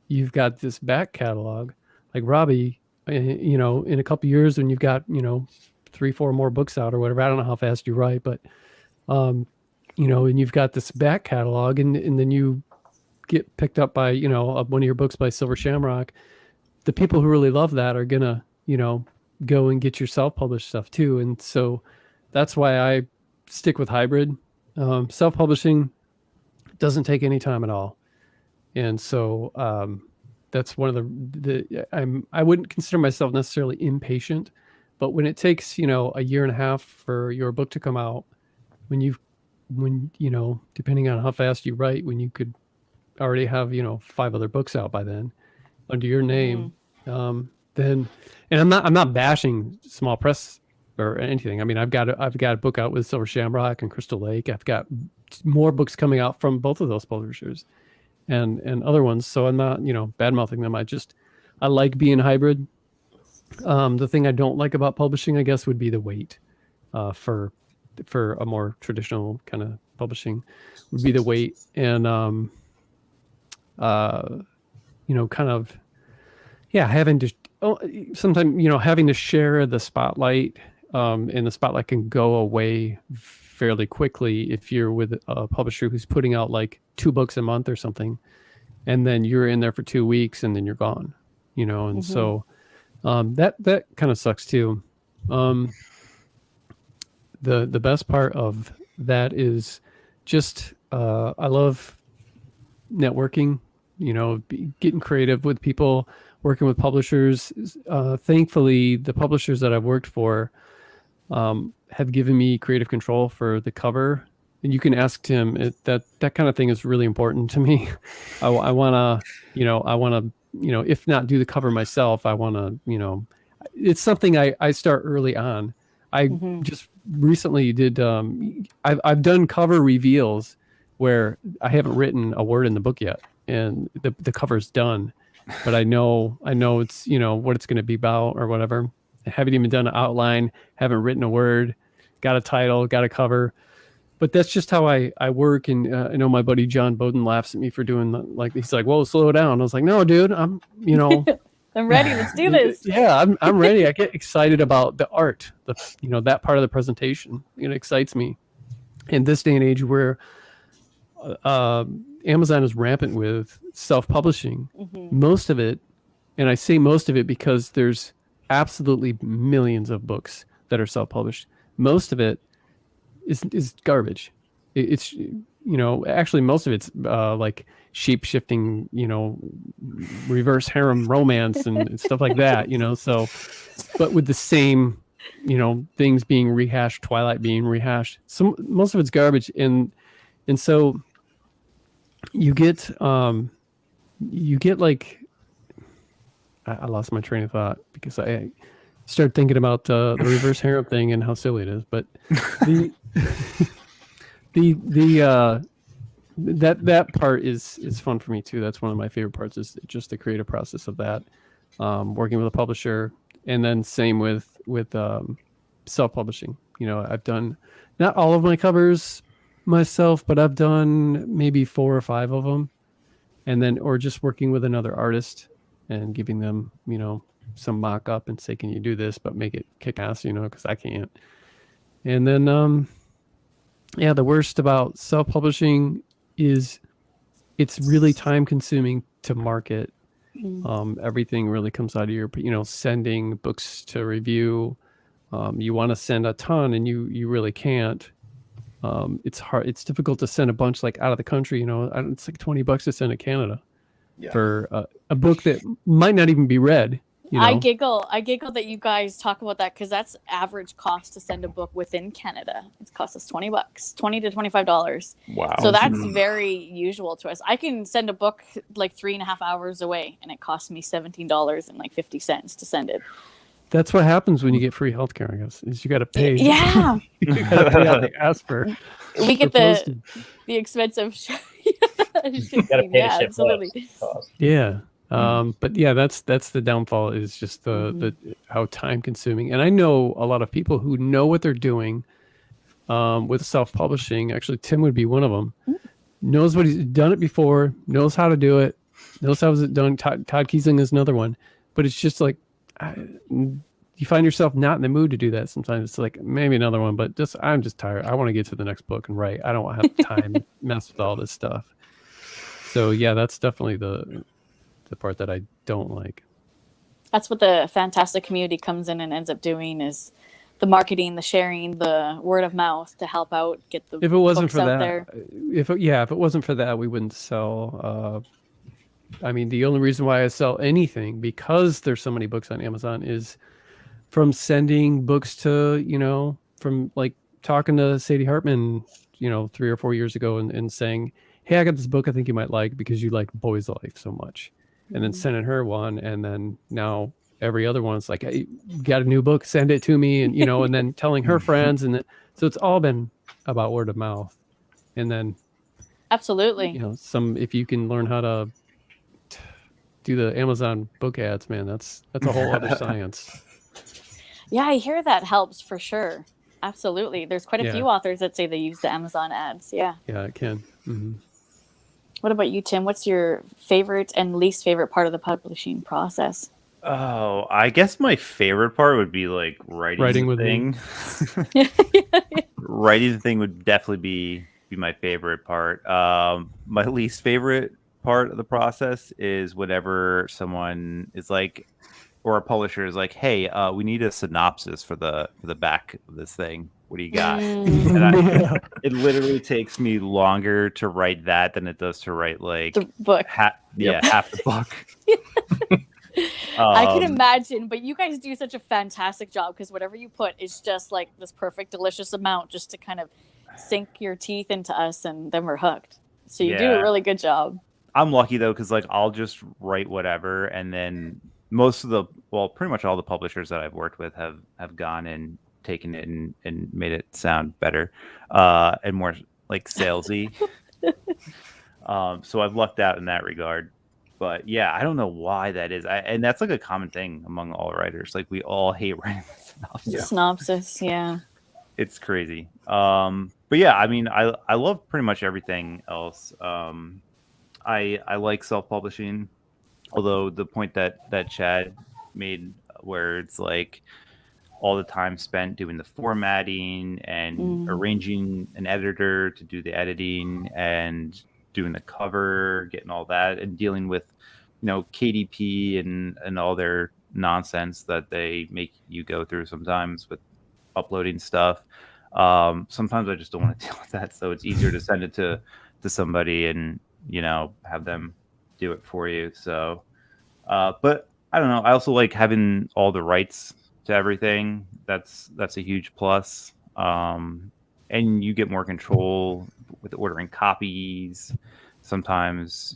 you've got this back catalog, like Robbie, you know, in a couple years when you've got, you know, 3-4 more books out or whatever. I don't know how fast you write, but, you know, and you've got this back catalog and then you get picked up by, you know, one of your books by Silver Shamrock. The people who really love that are going to, you know, go and get your self-published stuff too. And so that's why I stick with hybrid. Self-publishing doesn't take any time at all. And so that's one of I wouldn't consider myself necessarily impatient, but when it takes, you know, a year and a half for your book to come out, when you know, depending on how fast you write, when you could already have, you know, 5 other books out by then under your name, then, and I'm not bashing small press or anything. I mean, I've got a book out with Silver Shamrock and Crystal Lake. I've got more books coming out from both of those publishers and other ones. So I'm not, you know, bad mouthing them. I like being hybrid. The thing I don't like about publishing, I guess, would be the wait, for a more traditional kind of publishing would be the wait. And, you know, kind of, yeah, having to, sometimes, you know, having to share the spotlight, and the spotlight can go away fairly quickly if you're with a publisher who's putting out like 2 books a month or something, and then you're in there for 2 weeks and then you're gone, you know. And so that kind of sucks too. The best part of that is just I love networking, you know, getting creative with people, working with publishers. Thankfully, the publishers that I've worked for have given me creative control for the cover. And you can ask Tim, that kind of thing is really important to me. I want to, you know, if not do the cover myself, I want to, you know, it's something I start early on. I just recently did, I've done cover reveals where I haven't written a word in the book yet, and the cover's done, but I know it's, you know, what it's going to be about or whatever. I haven't even done an outline, haven't written a word, got a title, got a cover. But that's just how I work. And I know my buddy John Bowden laughs at me for doing like, he's like, whoa, slow down. I was like, no, dude, I'm, you know, I'm ready. Let's do this. Yeah, I'm ready. I get excited about the art, you know, that part of the presentation. It excites me. In this day and age where Amazon is rampant with self-publishing, most of it, and I say most of it because there's absolutely millions of books that are self-published. Most of it is garbage. It's, you know, actually most of it's like shape-shifting, you know, reverse harem romance and stuff like that, you know. So, but with the same, you know, things being rehashed, Twilight being rehashed. So most of it's garbage, and so you get like, I lost my train of thought because I started thinking about the reverse harem thing and how silly it is. But that part is fun for me too. That's one of my favorite parts, is just the creative process of that, working with a publisher, and then same with self-publishing. You know, I've done not all of my covers myself, but I've done maybe 4 or 5 of them, and then or just working with another artist and giving them, you know, some mock-up and say, can you do this, but make it kick-ass, you know, because I can't. And then yeah, the worst about self-publishing is it's really time-consuming to market. Everything really comes out of your, you know, sending books to review. You want to send a ton and you really can't. It's hard. It's difficult to send a bunch like out of the country, you know. It's like $20 to send to Canada for a book that might not even be read. You know? I giggle that you guys talk about that, because that's average cost to send a book within Canada. It costs us $20, $20 to $25. Wow. So that's very usual to us. I can send a book like 3.5 hours away, and it costs me $17.50 to send it. That's what happens when you get free healthcare, I guess, is you got to pay. Yeah. You got to pay out the ASPR. We get the expensive shipping. Yeah, absolutely. Yeah. But yeah, that's the downfall, is just the how time consuming. And I know a lot of people who know what they're doing with self-publishing. Actually, Tim would be one of them. knows what he's done it before, knows how to do it, knows how it's done. Todd Kiesling is another one, but it's just like you find yourself not in the mood to do that. Sometimes it's like maybe another one, but I'm just tired. I want to get to the next book and write. I don't have time to mess with all this stuff. So yeah, that's definitely the part that I don't like. That's what the fantastic community comes in and ends up doing is the marketing, the sharing, the word of mouth to help out, get the if it wasn't books for out that, there. if it wasn't for that, we wouldn't sell. I mean, the only reason why I sell anything, because there's so many books on Amazon, is from sending books to, from like talking to Sadie Hartman, 3 or 4 years ago and saying, hey, I got this book I think you might like because you like Boy's Life so much. And then sending her one. And then now every other one's like, hey, you got a new book, send it to me. And, and then telling her friends. And so it's all been about word of mouth. And then, Absolutely. if you can learn how to do the Amazon book ads, man, that's a whole other science. Yeah, I hear that helps for sure. Absolutely. There's quite a few authors that say they use the Amazon ads. Yeah. Yeah, it can. Mm-hmm. What about you, Tim? What's your favorite and least favorite part of the publishing process? Oh, I guess my favorite part would be like writing the thing. Writing the thing would definitely be my favorite part. My least favorite part of the process is whenever someone is like, or a publisher is like, hey, we need a synopsis for the back of this thing. What do you got? And it literally takes me longer to write that than it does to write like the book. half the book. I can imagine, but you guys do such a fantastic job because whatever you put is just like this perfect, delicious amount just to kind of sink your teeth into us, and then we're hooked. So you do a really good job. I'm lucky though, because like I'll just write whatever, and then pretty much all the publishers that I've worked with have gone and taken it and made it sound better and more like salesy. So I've lucked out in that regard. But yeah, I don't know why that is. And that's like a common thing among all writers. Like we all hate writing synopsis. Synopsis, yeah. It's crazy. But yeah, I mean, I love pretty much everything else. I like self-publishing, although the point that Chad made where it's like all the time spent doing the formatting and arranging an editor to do the editing and doing the cover, getting all that, and dealing with, KDP and all their nonsense that they make you go through sometimes with uploading stuff. Sometimes I just don't want to deal with that. So it's easier to send it to somebody and, have them do it for you. So, but I don't know. I also like having all the rights to everything. That's a huge plus. And you get more control with ordering copies. Sometimes,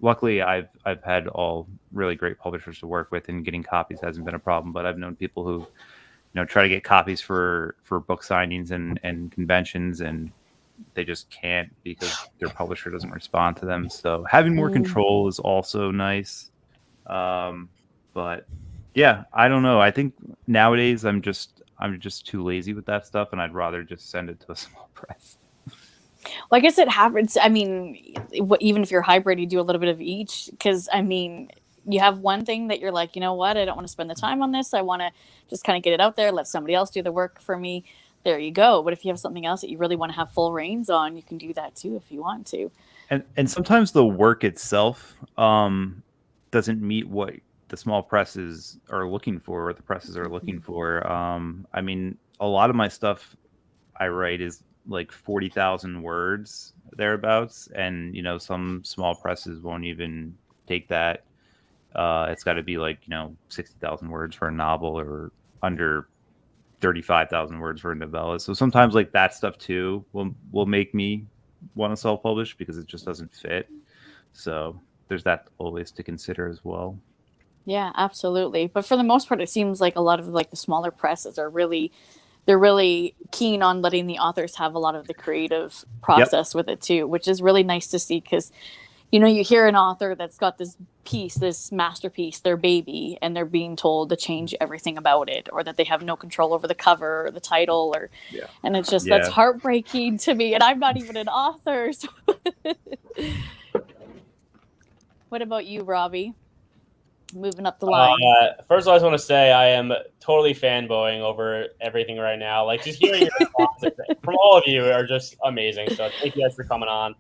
luckily I've had all really great publishers to work with, and getting copies hasn't been a problem. But I've known people who, try to get copies for book signings and conventions, and they just can't because their publisher doesn't respond to them. So having more control is also nice. But yeah, I don't know. I think nowadays I'm just too lazy with that stuff, and I'd rather just send it to a small press. Well, I guess it happens. I mean, even if you're hybrid, you do a little bit of each. Because, I mean, you have one thing that you're like, you know what? I don't want to spend the time on this. I want to just kind of get it out there, let somebody else do the work for me. There you go. But if you have something else that you really want to have full reins on, you can do that too if you want to. And sometimes the work itself doesn't meet what the small presses are looking for, or the presses are looking for. I mean, a lot of my stuff I write is like 40,000 words thereabouts, and some small presses won't even take that. It's got to be like 60,000 words for a novel, or under 35,000 words for a novella. So sometimes like that stuff too will make me want to self-publish because it just doesn't fit. So there's that always to consider as well. Yeah, absolutely. But for the most part, it seems like a lot of like the smaller presses are they're really keen on letting the authors have a lot of the creative process with it too, which is really nice to see because, you know, you hear an author that's got this piece, this masterpiece, their baby, and they're being told to change everything about it, or that they have no control over the cover or the title, or and it's just that's heartbreaking to me. And I'm not even an author. So. What about you, Robbie? Moving up the line. First of all, I just want to say I am totally fanboying over everything right now. Like, just hearing your responses from all of you are just amazing. So thank you guys for coming on.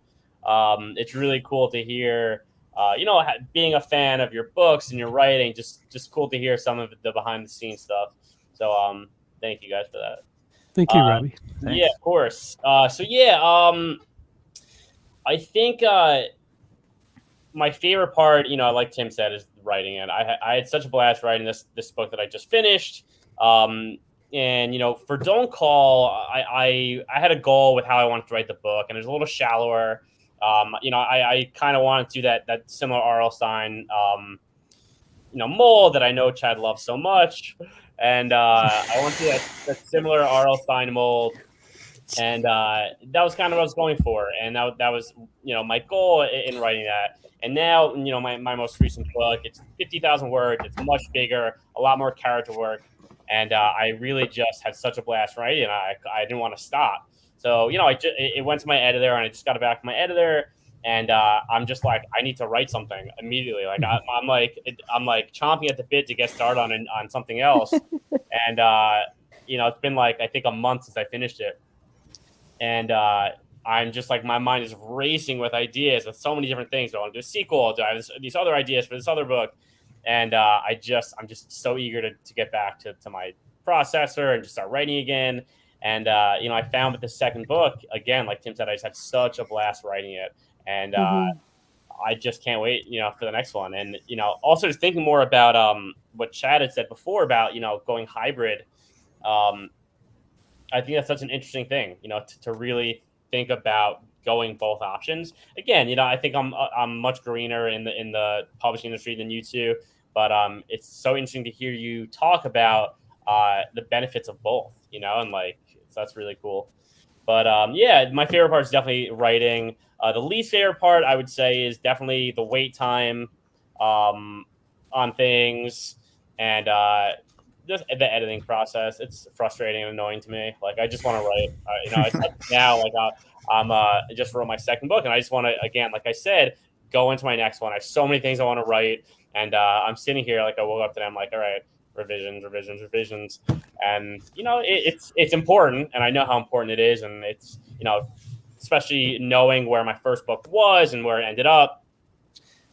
It's really cool to hear, you know, being a fan of your books and your writing, just cool to hear some of the behind the scenes stuff. So thank you guys for that. Thank you, Robbie. Thanks. Yeah, of course. I think my favorite part, you know, like Tim said, is writing it. I had such a blast writing this book that I just finished. And, you know, for Don't Call, I had a goal with how I wanted to write the book, and it was a little shallower. You know, I kind of wanted to do that similar R.L. Stein, you know, mold that I know Chad loves so much. And I want to do that similar R.L. Stein mold. And that was kind of what I was going for. And that was, you know, my goal in writing that. And now, you know, my most recent book, it's 50,000 words. It's much bigger, a lot more character work. And I really just had such a blast writing, and I didn't want to stop. So, you know, it went to my editor, and I just got it back to my editor. And I'm just like, I need to write something immediately. Like I'm like chomping at the bit to get started on something else. And, you know, it's been like, I think a month since I finished it. And I'm just like, my mind is racing with ideas with so many different things. Do I want to do a sequel? Do I have these other ideas for this other book? And I'm just so eager to get back to my processor and just start writing again. And, you know, I found with the second book, again, like Tim said, I just had such a blast writing it. And I just can't wait, you know, for the next one. And, you know, also just thinking more about what Chad had said before about, you know, going hybrid. I think that's such an interesting thing, you know, to really think about going both options. Again, you know, I think I'm much greener in the publishing industry than you two, but it's so interesting to hear you talk about the benefits of both, you know, and like, so that's really cool. But yeah, my favorite part is definitely writing. The least favorite part, I would say, is definitely the wait time on things, and just the editing process. It's frustrating and annoying to me. Like, I just want to write. You know, it's like now, like I just wrote my second book, and I just want to, again, like I said, go into my next one. I have so many things I want to write, and I'm sitting here, like I woke up today, I'm like, all right, revisions, and you know, it's important, and I know how important it is, and it's, you know, especially knowing where my first book was and where it ended up.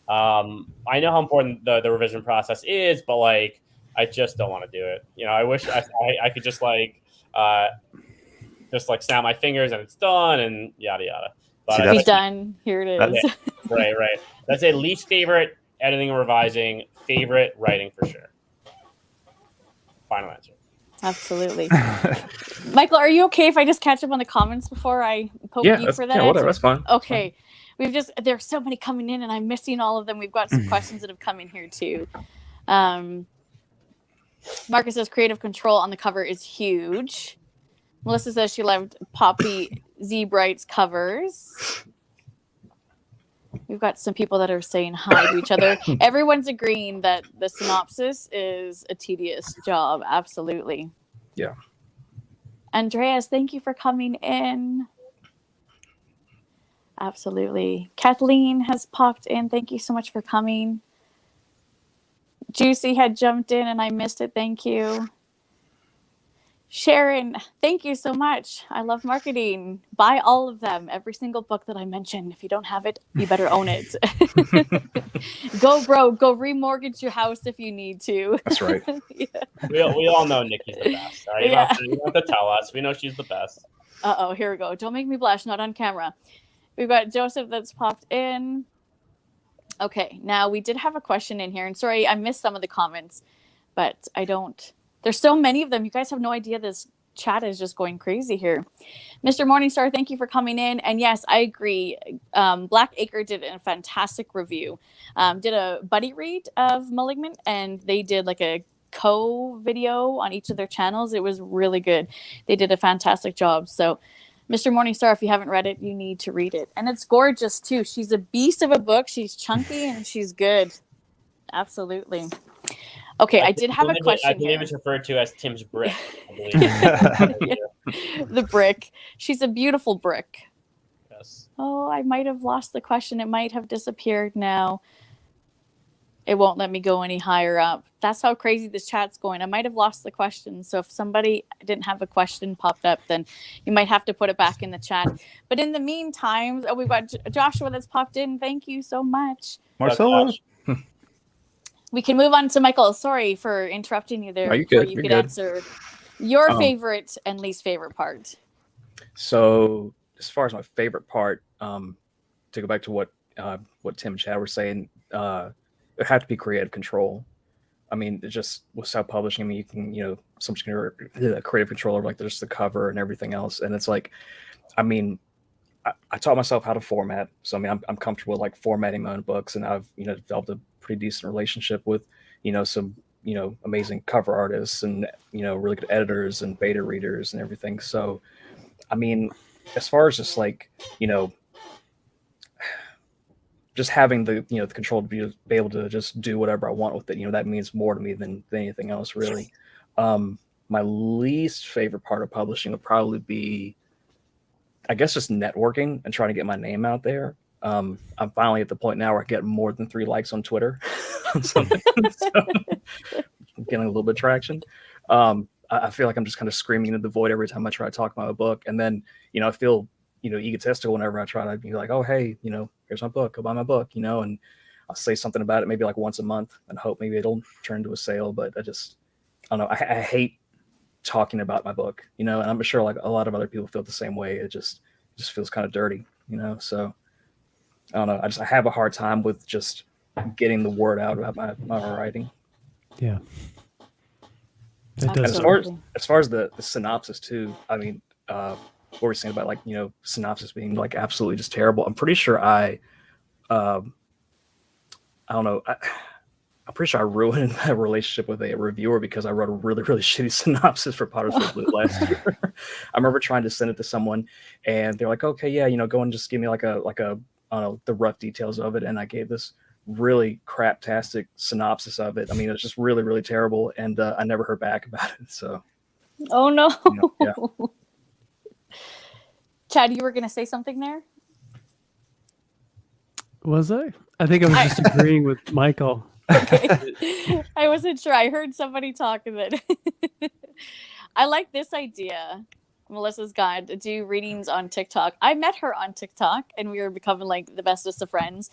I know how important the revision process is, but like, I just don't want to do it. You know, I wish I could just like snap my fingers and it's done and yada yada. But it's done. Here it is. Right. That's a least favorite editing and revising, favorite writing for sure. Final answer. Absolutely. Michael, are you okay if I just catch up on the comments before I poke you for that? Yeah, whatever. That's fine. Okay. There's so many coming in and I'm missing all of them. We've got some questions that have come in here too. Marcus says creative control on the cover is huge. Melissa says she loved Poppy Z Bright's covers. We've got some people that are saying hi to each other. Everyone's agreeing that the synopsis is a tedious job. Absolutely. Yeah. Andreas, thank you for coming in. Absolutely. Kathleen has popped in. Thank you so much for coming. Juicy had jumped in and I missed it. Thank you. Sharon, thank you so much. I love marketing. Buy all of them. Every single book that I mentioned. If you don't have it, you better own it. Go broke. Go remortgage your house if you need to. That's right. Yeah. We all know Nikki's the best. All right? You don't have to tell us. We know she's the best. Uh-oh, here we go. Don't make me blush. Not on camera. We've got Joseph that's popped in. Okay, now we did have a question in here. And sorry, I missed some of the comments. But I don't... There's so many of them. You guys have no idea this chat is just going crazy here. Mr. Morningstar, thank you for coming in. And yes, I agree. Black Acre did a fantastic review. Did a buddy read of Malignant, and they did like a co-video on each of their channels. It was really good. They did a fantastic job. So Mr. Morningstar, if you haven't read it, you need to read it. And it's gorgeous, too. She's a beast of a book. She's chunky and she's good. Absolutely. Okay, I did have a question. I believe it's referred to as Tim's brick. I believe. The brick. She's a beautiful brick. Yes. Oh, I might have lost the question. It might have disappeared now. It won't let me go any higher up. That's how crazy this chat's going. I might have lost the question. So if somebody didn't have a question popped up, then you might have to put it back in the chat. But in the meantime, we've got Joshua that's popped in. Thank you so much. Marcelo. We can move on to Michael. Sorry for interrupting you there. Are you before good? You You're could good. answer your favorite and least favorite part. So as far as my favorite part, to go back to what Tim and Chad were saying, it had to be creative control. I mean, it just with self-publishing, I mean, you can, someone's going to creative control over like just the cover and everything else. And it's like, I mean, I taught myself how to format. So, I mean, I'm comfortable with like formatting my own books, and I've, developed a pretty decent relationship with, some, amazing cover artists and, really good editors and beta readers and everything. So, I mean, as far as just like, just having the the control to be able to just do whatever I want with it, that means more to me than anything else, really. My least favorite part of publishing would probably be, I guess, just networking and trying to get my name out there. I'm finally at the point now where I get more than 3 likes on Twitter on something. So I'm getting a little bit of traction. I feel like I'm just kind of screaming into the void every time I try to talk about a book, and then I feel egotistical whenever I try to be like, oh, hey, here's my book, go buy my book, and I'll say something about it maybe like once a month and hope maybe it'll turn into a sale. But I don't know. I hate talking about my book, and I'm sure like a lot of other people feel the same way. It just feels kind of dirty, so I don't know. I have a hard time with just getting the word out about my writing. Yeah. As far as the synopsis too, I mean, what we're saying about like synopsis being like absolutely just terrible. I'm pretty sure I don't know. I'm pretty sure I ruined my relationship with a reviewer because I wrote a really, really shitty synopsis for Potter's Blue last year. I remember trying to send it to someone, and they're like, "Okay, yeah, go and just give me like a I don't know, the rough details of it." And I gave this really craptastic synopsis of it. I mean, it was just really, really terrible, and I never heard back about it. So, oh no. Yeah. Chad, you were going to say something there? Was I? I think I was just agreeing with Michael. Okay. I wasn't sure. I heard somebody talk of it. I like this idea. Melissa's got to do readings on TikTok. I met her on TikTok, and we were becoming like the bestest of friends.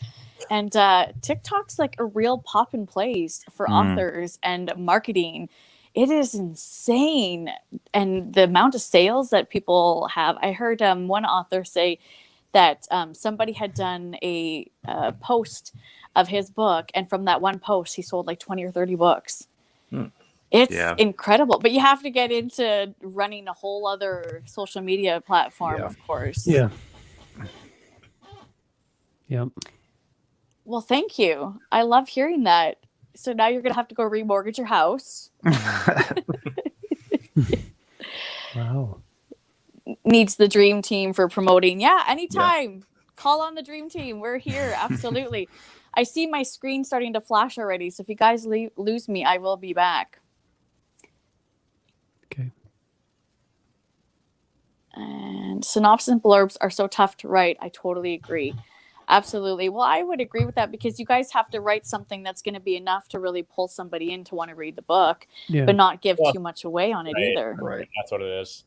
And TikTok's like a real pop and place for authors and marketing. It is insane. And the amount of sales that people have. I heard one author say that somebody had done a post of his book, and from that one post, he sold like 20 or 30 books. It's incredible. But you have to get into running a whole other social media platform, of course. Yeah. Yep. Well, thank you. I love hearing that. So now you're going to have to go remortgage your house. Wow. Needs the dream team for promoting. Yeah, anytime. Yeah. Call on the dream team. We're here. Absolutely. I see my screen starting to flash already. So if you guys lose me, I will be back. Okay. And synopsis and blurbs are so tough to write. I totally agree. Absolutely. Well, I would agree with that because you guys have to write something that's going to be enough to really pull somebody in to want to read the book, but not give too much away on it either. Right. That's what it is.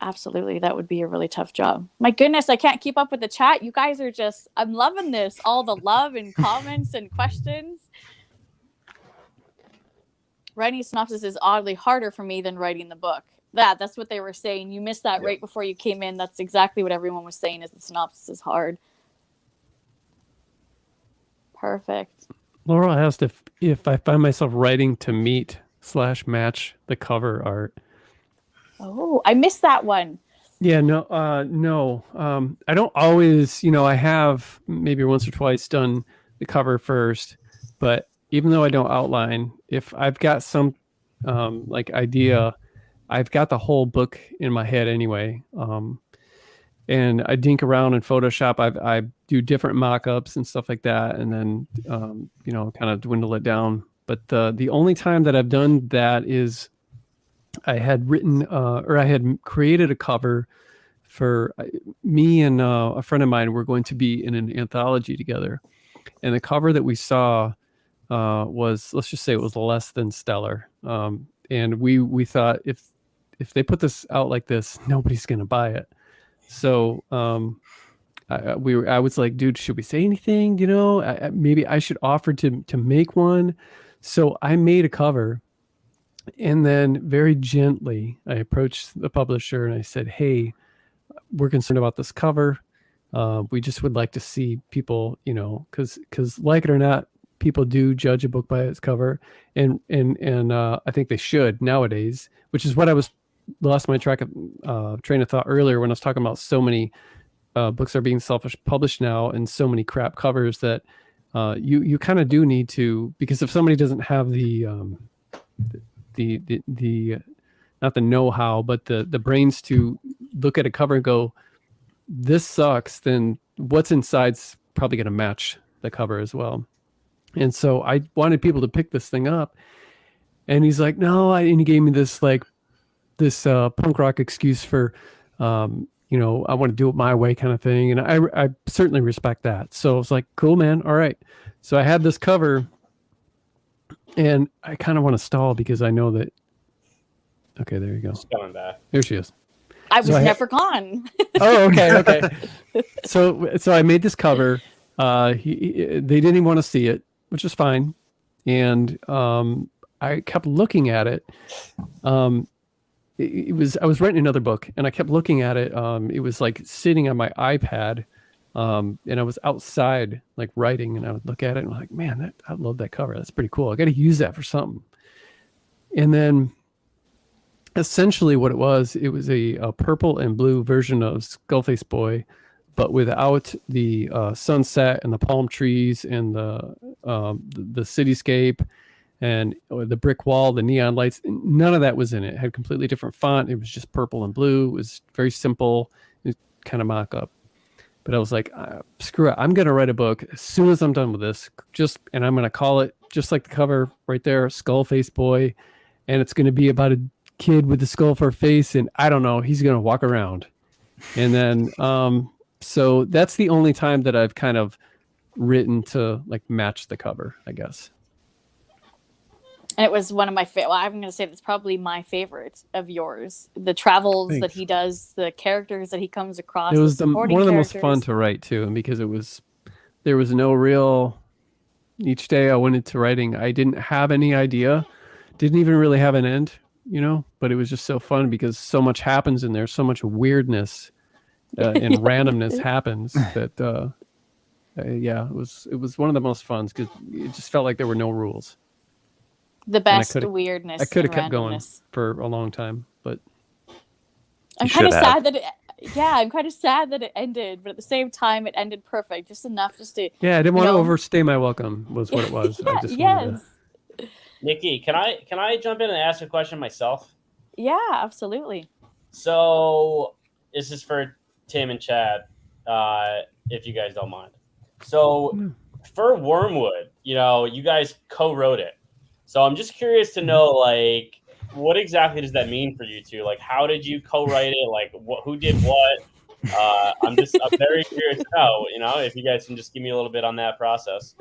Absolutely. That would be a really tough job. My goodness, I can't keep up with the chat. You guys are just, I'm loving this. All the love and comments and questions. Writing a synopsis is oddly harder for me than writing the book. That's what they were saying. You missed that right before you came in. That's exactly what everyone was saying, is the synopsis is hard. Perfect. Laurel asked if I find myself writing to meet/match the cover art. Oh, I missed that one. Yeah, no. I don't always, I have maybe once or twice done the cover first, but even though I don't outline, if I've got some like idea I've got the whole book in my head anyway. And I dink around in Photoshop. I do different mock-ups and stuff like that, and then kind of dwindle it down. But the only time that I've done that is I had written or I had created a cover for me and a friend of mine. Were going to be in an anthology together, and the cover that we saw was, let's just say, it was less than stellar. And we thought if they put this out like this, nobody's going to buy it. So I was like, dude, should we say anything? Maybe I should offer to make one. So I made a cover, and then very gently I approached the publisher and I said, hey, we're concerned about this cover. We just would like to see people, because like it or not, people do judge a book by its cover, and I think they should nowadays, which is what I lost my train of thought earlier when I was talking about so many books are being self-published now and so many crap covers that you kind of do need to, because if somebody doesn't have the not the know-how, but the brains to look at a cover and go, this sucks, then what's inside's probably going to match the cover as well. And so I wanted people to pick this thing up, and he's like, no, and he gave me this punk rock excuse for, I want to do it my way kind of thing. And I certainly respect that. So I was like, cool, man. All right. So I had this cover, and I kind of want to stall because I know that. Okay, there you go. She's coming back. There she is. I was never gone. Oh, okay. So I made this cover. They didn't even want to see it, which is fine. And I kept looking at it. I was writing another book, and I kept looking at it. It was like sitting on my iPad, and I was outside like writing, and I would look at it and I'm like, man, I love that cover. That's pretty cool. I got to use that for something. And then essentially what it was a purple and blue version of Skullface Boy, but without the sunset and the palm trees and the cityscape and the brick wall, the neon lights. None of that was in it. It had a completely different font. It was just purple and blue. It was very simple. It was kind of mock-up. But I was like, screw it. I'm going to write a book as soon as I'm done with this. And I'm going to call it, just like the cover right there, Skullface Boy. And it's going to be about a kid with a skull for a face. And I don't know, he's going to walk around. And then, so that's the only time that I've kind of written to like match the cover, I guess. And it was one of my favorite. Well, I'm going to say that's probably my favorite of yours. The travels that he does, the characters that he comes across. It was one of the most fun to write too, and because there was no real. Each day I went into writing, I didn't have any idea, didn't even really have an end, But it was just so fun because so much happens in there, so much weirdness and randomness happens that. Yeah, it was one of the most fun because it just felt like there were no rules. The best weirdness. I could have kept going for a long time, but I'm kind of sad that I'm kind of sad that it ended, but at the same time, it ended perfect, just enough to. Yeah, I didn't want to overstay my welcome. Was what it was. Yeah, I just wanted to... Nikki, can I jump in and ask a question myself? Yeah, absolutely. So this is for Tim and Chad, if you guys don't mind. So for Wormwood, you guys co-wrote it. So I'm just curious to know, like, what exactly does that mean for you two? Like, how did you co-write it? Like, who did what? I'm very curious to know, if you guys can just give me a little bit on that process.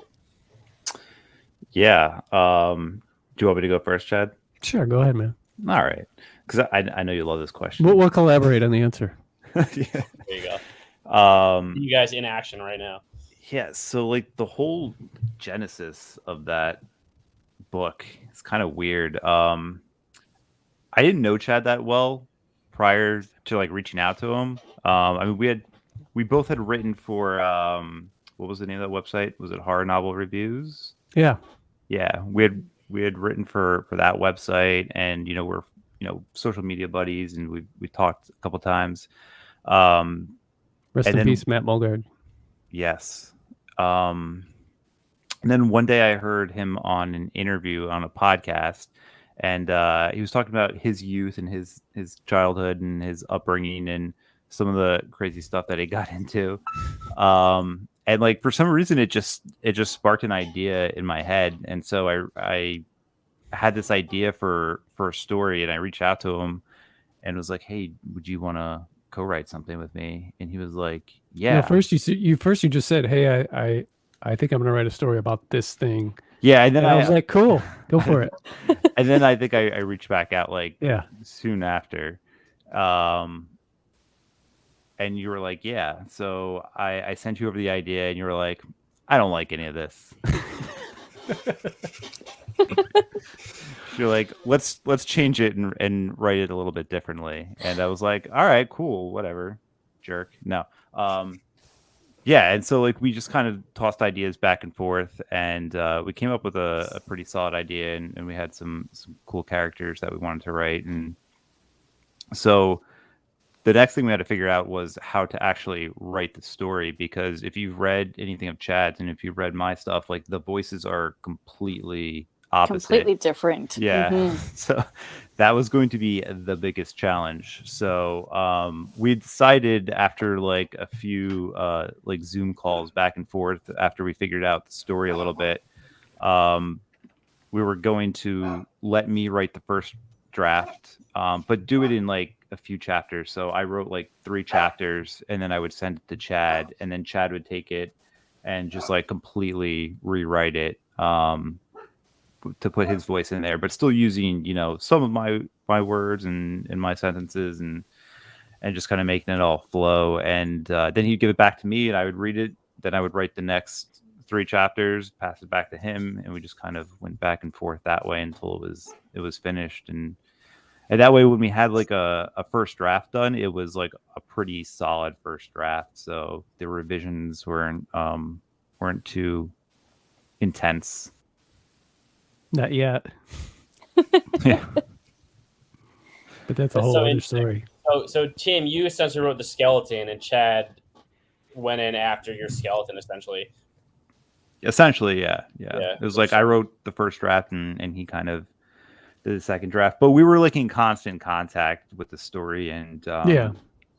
Yeah. Do you want me to go first, Chad? Sure, go ahead, man. All right. Because I know you love this question. We'll collaborate on the answer. Yeah. There you go. You guys in action right now. Yeah, so like the whole genesis of that book, it's kind of weird. I didn't know Chad that well prior to like reaching out to him. I mean, we both had written for what was the name of that website? Was it Horror Novel Reviews? Yeah. Yeah, we had written for that website, and we're social media buddies, and we talked a couple times. Rest in peace, Matt Mulgard. Yes. And then one day I heard him on an interview on a podcast, and he was talking about his youth and his childhood and his upbringing and some of the crazy stuff that he got into. And like for some reason it just sparked an idea in my head, and so I had this idea for a story, and I reached out to him and was like, "Hey, would you want to co-write something with me?" And he was like, "Yeah." No, first you just said, "Hey, I think I'm going to write a story about this thing." Yeah, and then I was like, "Cool, go for it." And then I think I reached back out like soon after. And you were like, "Yeah." So I sent you over the idea, and you were like, "I don't like any of this." You're like, let's change it and write it a little bit differently. And I was like, all right, cool, whatever, jerk. No. Yeah, and so like we just kind of tossed ideas back and forth, and we came up with a pretty solid idea, and we had some cool characters that we wanted to write. And so the next thing we had to figure out was how to actually write the story, because if you've read anything of Chad's and if you've read my stuff, like the voices are completely opposite. Completely different. Yeah. Mm-hmm. So that was going to be the biggest challenge. So we decided after like a few like Zoom calls back and forth, after we figured out the story a little bit, we were going to let me write the first draft, but do it in like a few chapters. So I wrote like 3 chapters, and then I would send it to Chad, and then Chad would take it and just like completely rewrite it to put his voice in there, but still using, you know, some of my words and my sentences, and just kind of making it all flow. And then he'd give it back to me, and I would read it. Then I would write the next 3 chapters, pass it back to him, and we just kind of went back and forth that way until it was finished. And that way, when we had like a first draft done, it was like a pretty solid first draft. So the revisions weren't too intense. Not yet. Yeah. But that's a whole other story. So Tim, you essentially wrote the skeleton, and Chad went in after your skeleton, essentially. Essentially, yeah. It was like I wrote the first draft, and he kind of did the second draft. But we were like in constant contact with the story, and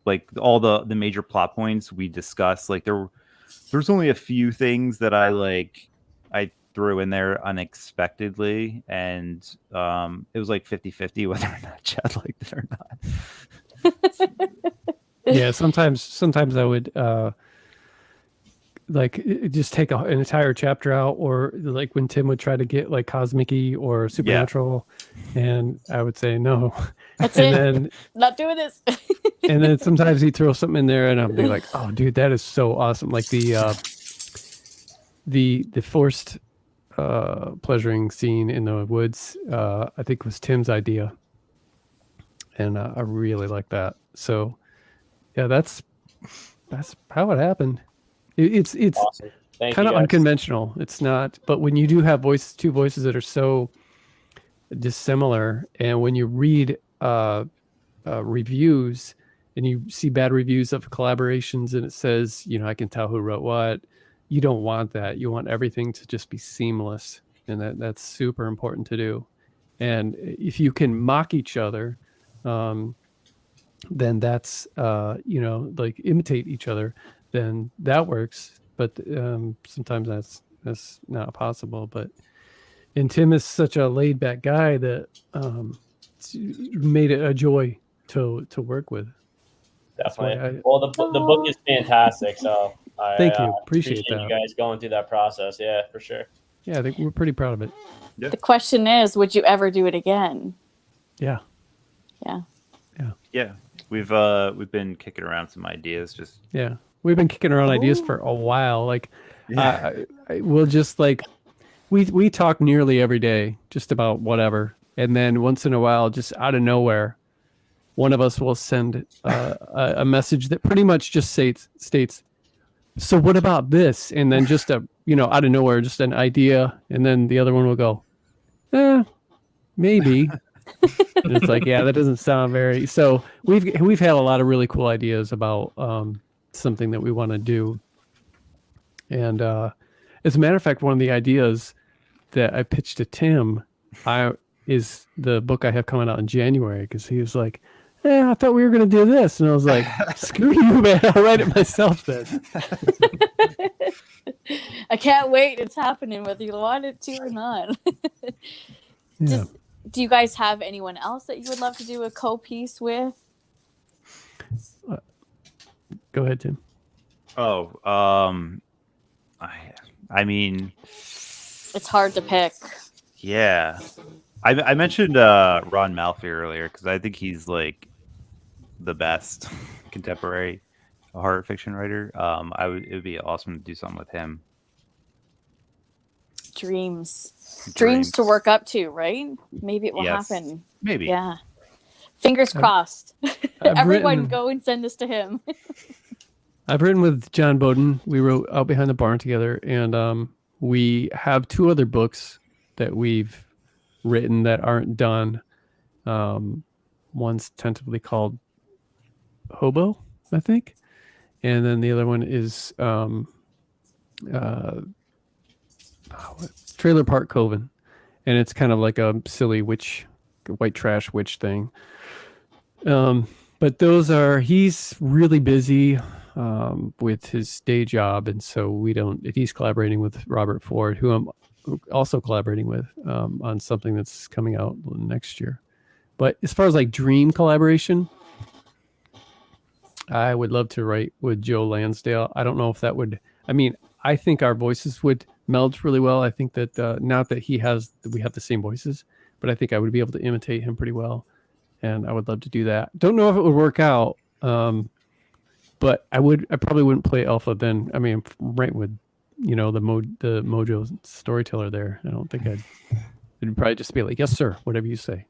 like all the major plot points we discussed. Like there's only a few things that I threw in there unexpectedly, and it was like 50-50 whether or not Chad liked it or not. Yeah, sometimes I would like just take an entire chapter out, or like when Tim would try to get like cosmic-y or supernatural, and I would say no. That's and it. Then, not doing this. And then sometimes he'd throw something in there, and I'd be like, "Oh, dude, that is so awesome!" Like the forced pleasuring scene in the woods, I think was Tim's idea, and I really like that. So, yeah, that's how it happened. It's Awesome. kind of unconventional. It's not, but when you do have two voices that are so dissimilar, and when you read reviews and you see bad reviews of collaborations, and it says, you know, I can tell who wrote what. You don't want that. You want everything to just be seamless, and that's super important to do. And if you can mock each other, then that's like imitate each other, then that works. But sometimes that's not possible. But and Tim is such a laid back guy that made it a joy to work with. Definitely. Well, the book is fantastic. So thank you. Appreciate that. You guys going through that process. Yeah, for sure. Yeah, I think we're pretty proud of it. Yeah. The question is, would you ever do it again? Yeah. We've been kicking around some ideas. We've been kicking around ideas for a while. Like, we'll just like we talk nearly every day, just about whatever, and then once in a while, just out of nowhere, one of us will send a message that pretty much just states, "So what about this?" And then just out of nowhere, just an idea, and then the other one will go, maybe. And it's like, yeah, that doesn't sound very. So we've had a lot of really cool ideas about something that we want to do, and as a matter of fact, one of the ideas that I pitched to Tim, is the book I have coming out in January, because he was like, I thought we were going to do this. And I was like, screw you, man. I'll write it myself then. I can't wait. It's happening whether you want it to or not. Yeah. Do you guys have anyone else that you would love to do a co-piece with? Go ahead, Tim. Oh, I mean, It's hard to pick. yeah. I mentioned Ron Malfi earlier because I think he's like the best contemporary horror fiction writer. It would be awesome to do something with him. Dreams to work up to, right? Maybe it will happen. Maybe. Yeah. Fingers crossed. Everyone go and send this to him. I've written with John Bowden. We wrote Out Behind the Barn together, and we have 2 other books that we've written that aren't done. One's tentatively called Hobo, I think, and then the other one is Trailer Park Coven, and it's kind of like a silly white trash witch thing. But he's really busy with his day job, and so he's collaborating with Robert Ford, who I'm also collaborating with on something that's coming out next year. But as far as like dream collaboration, I would love to write with Joe Lansdale. I don't know if that would, I think our voices would meld really well. I think that not that we have the same voices, but I think I would be able to imitate him pretty well. And I would love to do that. Don't know if it would work out. But I probably wouldn't play Alpha then. I'm right with, the Mojo storyteller there. I don't think it'd probably just be like, yes, sir, whatever you say.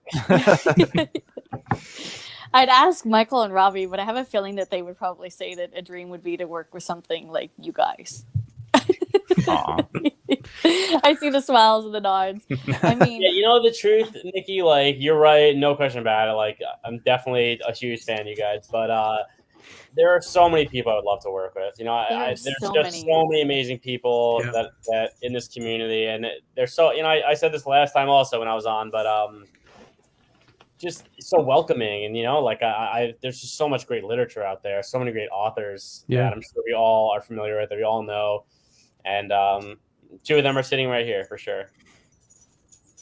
I'd ask Michael and Robbie, but I have a feeling that they would probably say that a dream would be to work with something like you guys. I see the smiles and the nods. Yeah, the truth, Nikki, like, you're right, no question about it. Like, I'm definitely a huge fan of you guys, but there are so many people I would love to work with. There's so many amazing people that in this community, and they're so. I said this last time also when I was on, but just so welcoming, and there's just so much great literature out there, so many great authors that I'm sure we all are familiar with, that we all know, and 2 of them are sitting right here for sure.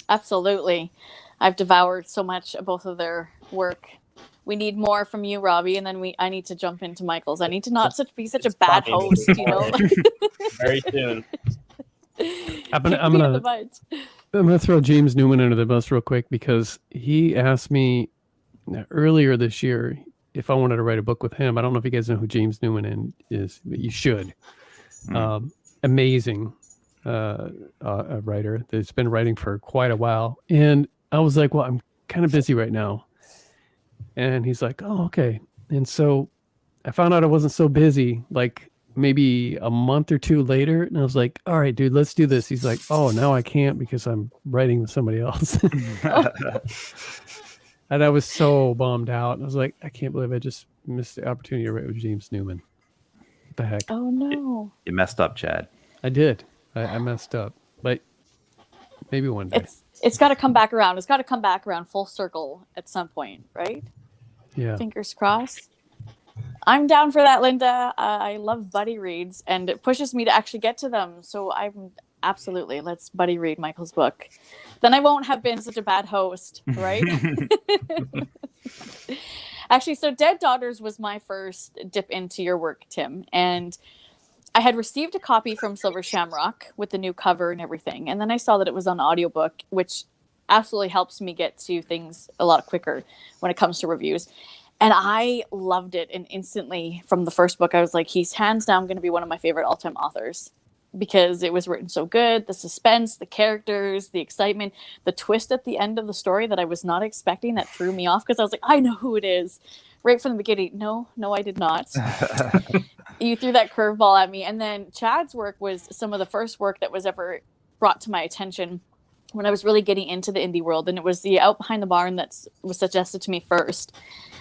Absolutely, I've devoured so much of both of their work. We need more from you, Robbie, and then I need to jump into Michael's. I need to not be such a bad host, Very soon. I'm gonna throw James Newman under the bus real quick, because he asked me earlier this year if I wanted to write a book with him. I don't know if you guys know who James Newman is, but you should. Amazing a writer that's been writing for quite a while. And I was like, well, I'm kind of busy right now. And he's like, oh, okay. And so I found out I wasn't so busy, like maybe a month or 2 later. And I was like, all right, dude, let's do this. He's like, oh, now I can't because I'm writing with somebody else. And I was so bummed out. And I was like, I can't believe I just missed the opportunity to write with James Newman. What the heck? Oh, no. You messed up, Chad. I did. I messed up. But maybe one day. It's got to come back around. It's got to come back around full circle at some point, right? Yeah. Fingers crossed. I'm down for that, Linda. I love buddy reads, and it pushes me to actually get to them. So I'm absolutely, let's buddy read Michael's book. Then I won't have been such a bad host, right? Actually, so Dead Daughters was my first dip into your work, Tim. And I had received a copy from Silver Shamrock with the new cover and everything. And then I saw that it was on audiobook, which absolutely helps me get to things a lot quicker when it comes to reviews. And I loved it. And instantly from the first book, I was like, he's hands down going to be one of my favorite all-time authors, because it was written so good. The suspense, the characters, the excitement, the twist at the end of the story that I was not expecting, that threw me off, because I was like, I know who it is right from the beginning. No, I did not. You threw that curveball at me. And then Chad's work was some of the first work that was ever brought to my attention when I was really getting into the indie world. And it was the Out Behind the Barn that was suggested to me first.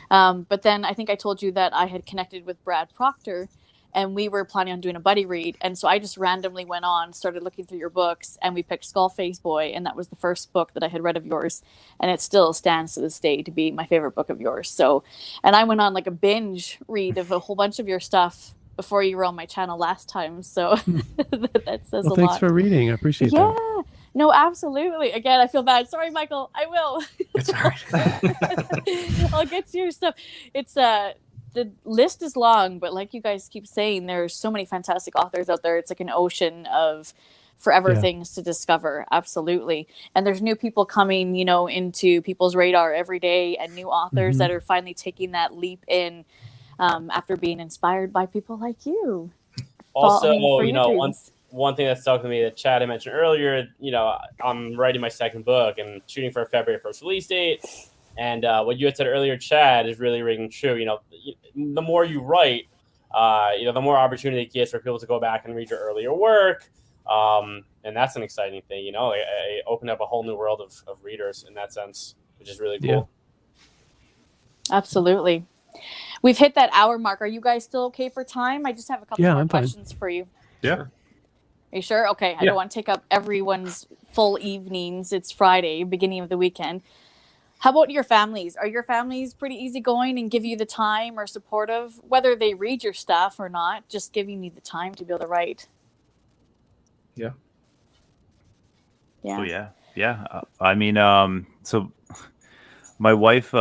But then I think I told you that I had connected with Brad Proctor, and we were planning on doing a buddy read. And so I just randomly went on, started looking through your books, and we picked Skullface Boy, and that was the first book that I had read of yours, and it still stands to this day to be my favorite book of yours. So, and I went on like a binge read of a whole bunch of your stuff before you were on my channel last time. So that says a lot. Thanks for reading. I appreciate that. No, absolutely. Again, I feel bad. Sorry, Michael. I will. It's all right. I'll get to your stuff. It's the list is long, but like you guys keep saying, there's so many fantastic authors out there. It's like an ocean of forever things to discover. Absolutely. And there's new people coming, you know, into people's radar every day, and new authors that are finally taking that leap in after being inspired by people like you. Also, you know, one thing that stuck to me that Chad had mentioned earlier, you know, I'm writing my second book and shooting for a February 1st release date. And what you had said earlier, Chad, is really ringing true. You know, the more you write, you know, the more opportunity it gives for people to go back and read your earlier work. And that's an exciting thing, you know. I opened up a whole new world of readers in that sense, which is really cool. Yeah. Absolutely. We've hit that hour mark. Are you guys still okay for time? I just have a couple more questions for you. Yeah. Are you sure? Okay. I don't want to take up everyone's full evenings. It's Friday, beginning of the weekend. How about your families? Are your families pretty easygoing and give you the time or supportive, whether they read your stuff or not, just giving you the time to be able to write? Yeah. Yeah. Oh, yeah. Yeah. I mean, so my wife,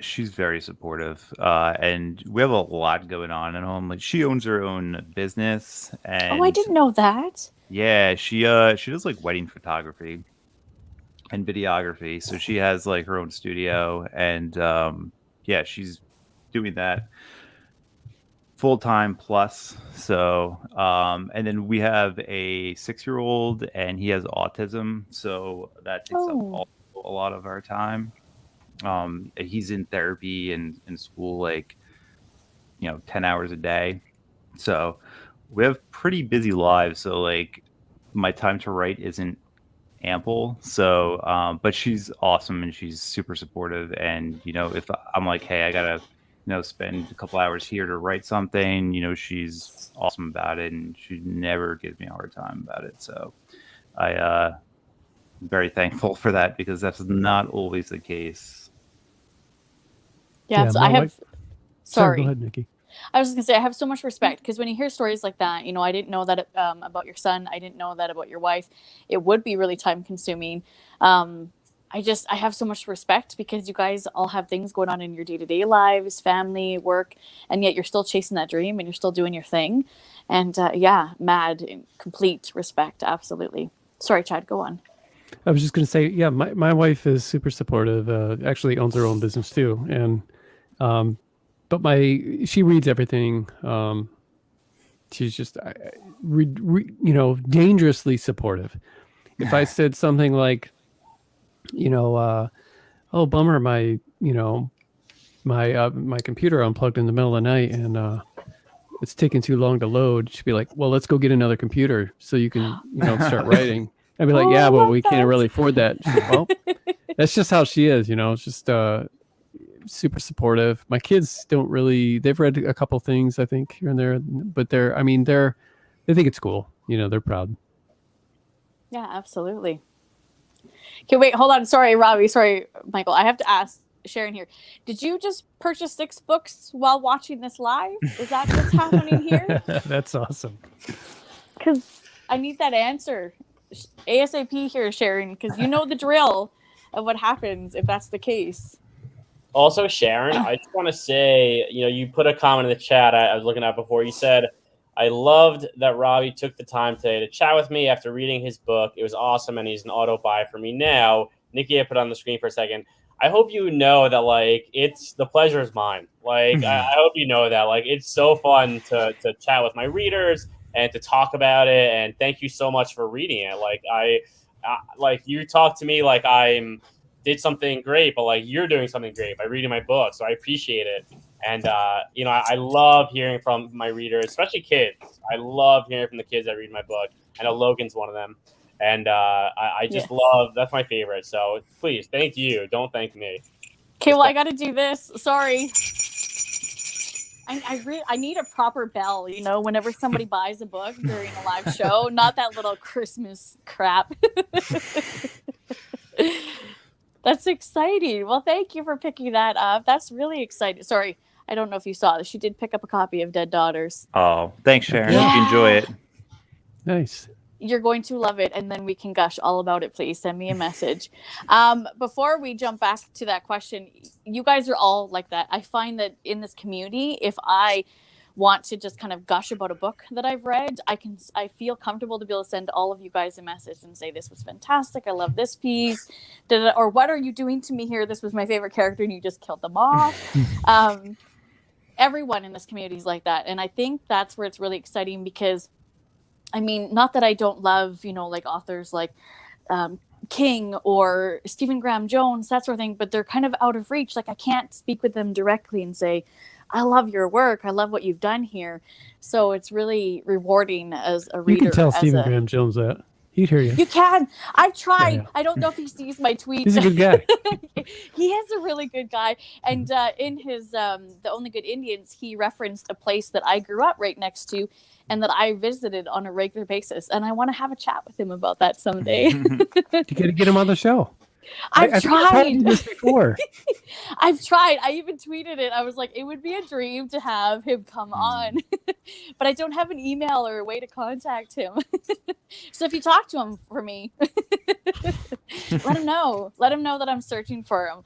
she's very supportive, and we have a lot going on at home. Like, she owns her own business, and I didn't know that. Yeah, she does like wedding photography and videography. So she has like her own studio, and yeah, she's doing that full time plus. So and then we have a 6-year-old, and he has autism, so that takes up a lot of our time. He's in therapy and in school, like, you know, 10 hours a day. So we have pretty busy lives. So like my time to write isn't ample. So, but she's awesome, and she's super supportive. And, you know, if I'm like, hey, I gotta, you know, spend a couple hours here to write something, you know, she's awesome about it, and she never gives me a hard time about it. So I'm very thankful for that, because that's not always the case. Yeah, so I have. Sorry, go ahead, Nikki. I was just gonna say, I have so much respect, because when you hear stories like that, you know, I didn't know that about your son. I didn't know that about your wife. It would be really time consuming. I have so much respect, because you guys all have things going on in your day-to-day lives, family, work, and yet you're still chasing that dream and you're still doing your thing. And mad, complete respect. Absolutely. Sorry, Chad, go on. I was just going to say, yeah, my wife is super supportive. Actually owns her own business too. And, but she reads everything. She's just, you know, dangerously supportive. If I said something like, you know, oh, bummer, my computer unplugged in the middle of the night, and it's taking too long to load, she'd be like, well, let's go get another computer so you can, you know, start writing. I'd be like, yeah, but we can't really afford that. She's like, well, that's just how she is, you know. It's just super supportive. My kids don't really, they've read a couple things, I think, here and there, but they think it's cool. You know, they're proud. Yeah, absolutely. Okay, wait, hold on. Sorry, Robbie. Sorry, Michael. I have to ask Sharon here. Did you just purchase 6 books while watching this live? Is that what's happening here? That's awesome. Because I need that answer ASAP here, Sharon, because you know the drill of what happens if that's the case. Also, Sharon, I just want to say, you know, you put a comment in the chat I was looking at before. You said, I loved that Robbie took the time today to chat with me after reading his book. It was awesome, and he's an auto buy for me now. Nikki, I put on the screen for a second. I hope you know that, like, the pleasure is mine. Like, I hope you know that. Like, it's so fun to chat with my readers and to talk about it. And thank you so much for reading it. Like, like, you talk to me like did something great, but like you're doing something great by reading my book. So I appreciate it. And, you know, I love hearing from my readers, especially kids. I love hearing from the kids that read my book. I know Logan's one of them. And I just love, that's my favorite. So please, thank you. Don't thank me. Okay, well, I got to do this. Sorry. I need a proper bell, you know, whenever somebody buys a book during a live show, not that little Christmas crap. That's exciting. Well, thank you for picking that up. That's really exciting. Sorry, I don't know if you saw this. She did pick up a copy of Dead Daughters. Oh, thanks, Sharon. Yeah. Hope you enjoy it. Nice. You're going to love it, and then we can gush all about it. Please send me a message. Before we jump back to that question, you guys are all like that. I find that in this community, if I want to just kind of gush about a book that I've read, I feel comfortable to be able to send all of you guys a message and say, this was fantastic, I love this piece, or what are you doing to me here, this was my favorite character and you just killed them off. Everyone in this community is like that, and I think that's where it's really exciting, because I mean, not that I don't love, you know, like authors like King or Stephen Graham Jones, that sort of thing, but they're kind of out of reach. Like, I can't speak with them directly and say, I love your work, I love what you've done here. So it's really rewarding as a reader. You can tell Stephen Graham Jones that. He'd hear you. You can. I've tried. Yeah. I don't know if he sees my tweets. He's a good guy. He is a really good guy. And in his The Only Good Indians, he referenced a place that I grew up right next to and that I visited on a regular basis. And I want to have a chat with him about that someday. You got to get him on the show. I've tried this before. I've tried. I even tweeted it. I was like, it would be a dream to have him come on, but I don't have an email or a way to contact him. So if you talk to him for me, let him know. Let him know that I'm searching for him.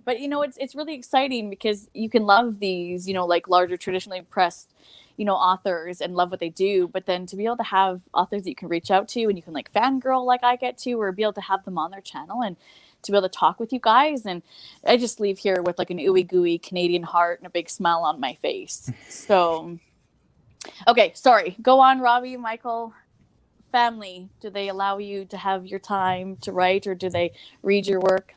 But you know, it's really exciting because you can love these, you know, like larger traditionally pressed, you know, authors and love what they do, but then to be able to have authors that you can reach out to and you can like fangirl like I get to, or be able to have them on their channel and to be able to talk with you guys. And I just leave here with like an ooey gooey Canadian heart and a big smile on my face. So, okay, sorry. Go on, Robbie, Michael. Family, do they allow you to have your time to write, or do they read your work?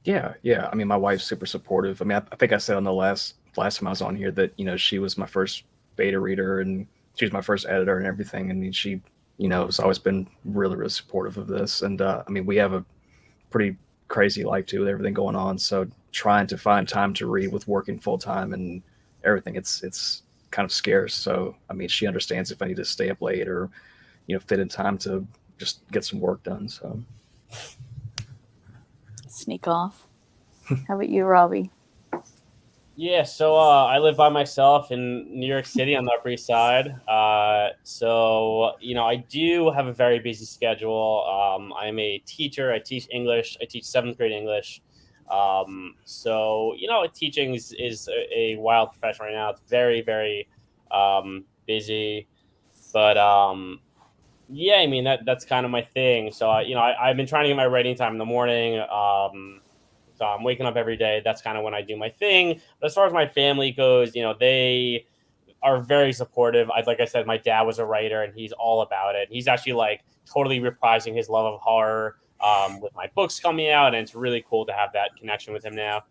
Yeah. I mean, my wife's super supportive. I mean, I think I said on the last time I was on here that, you know, she was my first beta reader and she was my first editor and everything. I mean, she, you know, has always been really, really supportive of this. And I mean, we have a pretty crazy life too with everything going on. So trying to find time to read with working full time and everything, it's kind of scarce. So, I mean, she understands if I need to stay up late or, you know, fit in time to just get some work done. So sneak off. How about you, Robbie? Yeah, so I live by myself in New York City on the Upper East Side. So, you know, I do have a very busy schedule. I'm a teacher. I teach English. I teach 7th grade English. So, you know, teaching is a wild profession right now. It's very, very busy. But, yeah, I mean, that's kind of my thing. So, you know, I've been trying to get my writing time in the morning. So I'm waking up every day. That's kind of when I do my thing. But as far as my family goes, you know, they are very supportive. Like I said, my dad was a writer and he's all about it. He's actually like totally reprising his love of horror with my books coming out. And it's really cool to have that connection with him now.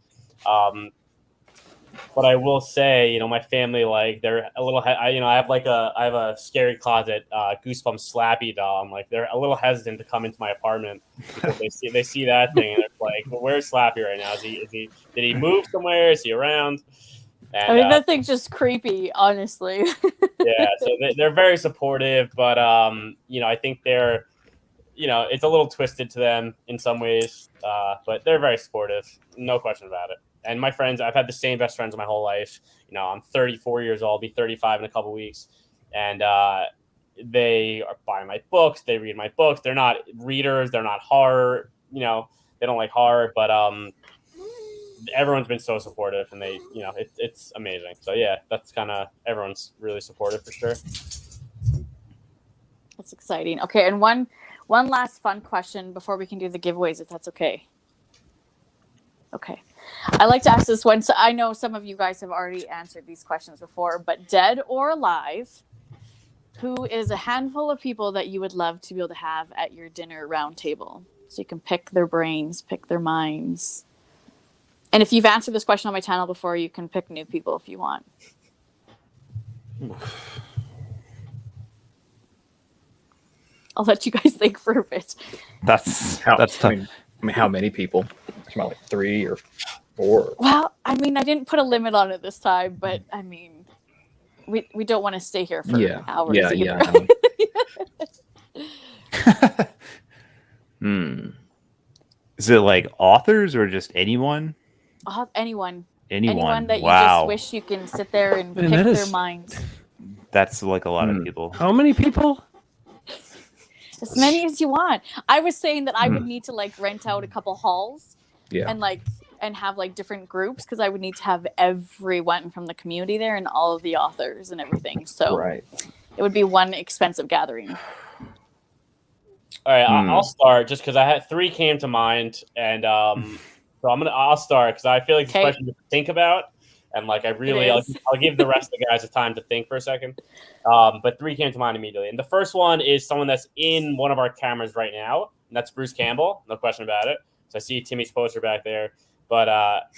But I will say, you know, my family, like, they're a little, I have a scary closet Goosebumps Slappy doll. I'm like, they're a little hesitant to come into my apartment because they see that thing and they're like, well, where's Slappy right now? Did he move somewhere? Is he around? And, I mean, that thing's just creepy, honestly. Yeah, so they're very supportive, but you know, I think they're, you know, it's a little twisted to them in some ways, but they're very supportive, no question about it. And my friends, I've had the same best friends my whole life. You know, I'm 34 years old, I'll be 35 in a couple weeks. And they are buying my books. They read my books. They're not readers. They're not horror. You know, they don't like horror. But everyone's been so supportive. And they, you know, it's amazing. So, yeah, that's kind of, everyone's really supportive for sure. That's exciting. Okay, and one last fun question before we can do the giveaways, if that's okay. Okay. I like to ask this one. So I know some of you guys have already answered these questions before, but dead or alive, who is a handful of people that you would love to be able to have at your dinner round table? So you can pick their brains, pick their minds. And if you've answered this question on my channel before, you can pick new people if you want. I'll let you guys think for a bit. That's tough. I mean, how many people? Like 3 or Or Well, I mean, I didn't put a limit on it this time, but I mean, we don't want to stay here for hours either. Is it like authors or just anyone? Anyone Anyone that you wow. just wish you can sit there and Man, pick that their is- minds. That's like a lot of people. How many people? As many as you want. I was saying that I would need to like rent out a couple halls and have like different groups, because I would need to have everyone from the community there and all of the authors and everything. So right. it would be one expensive gathering. All right, I'll start just because I had 3 came to mind, and so I'll start because I feel like this question to think about, and like I'll give the rest of the guys a time to think for a second. But 3 came to mind immediately, and the first one is someone that's in one of our cameras right now, and that's Bruce Campbell, no question about it. So I see Timmy's poster back there, but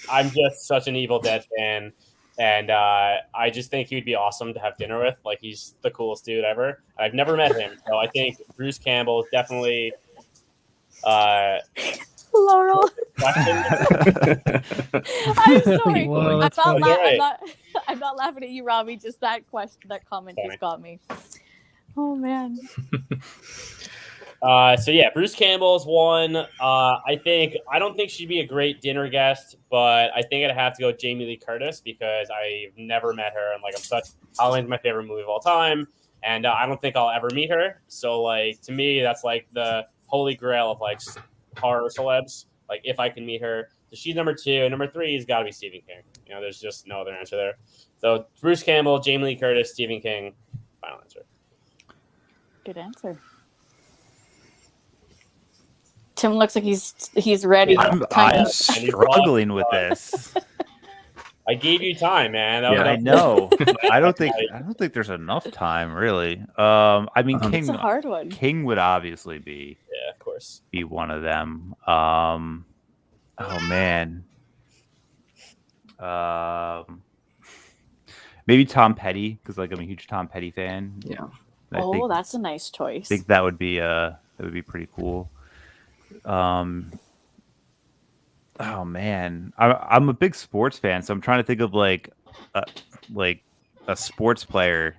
I'm just such an Evil Dead fan. And I just think he would be awesome to have dinner with. Like, he's the coolest dude ever. I've never met him, so I think Bruce Campbell is definitely. Laurel. I'm sorry. Well, I'm not laughing at you, Robbie. Just that comment just got me. Oh man. So yeah, Bruce Campbell's one. I don't think she'd be a great dinner guest, but I think I'd have to go Jamie Lee Curtis because I've never met her, and like Halloween's my favorite movie of all time, and I don't think I'll ever meet her. So like to me, that's like the holy grail of like horror celebs. Like if I can meet her, so she's number 2. And number 3 has got to be Stephen King. You know, there's just no other answer there. So Bruce Campbell, Jamie Lee Curtis, Stephen King. Final answer. Good answer. Tim looks like he's ready. I'm struggling with this. I gave you time, man. I know. I don't think there's enough time, really. I mean, King. It's a hard one. King would obviously be of course, be one of them. Oh man. Maybe Tom Petty, because like I'm a huge Tom Petty fan. Yeah. That's a nice choice. I think that would be pretty cool. Oh man, I'm a big sports fan, so I'm trying to think of like a sports player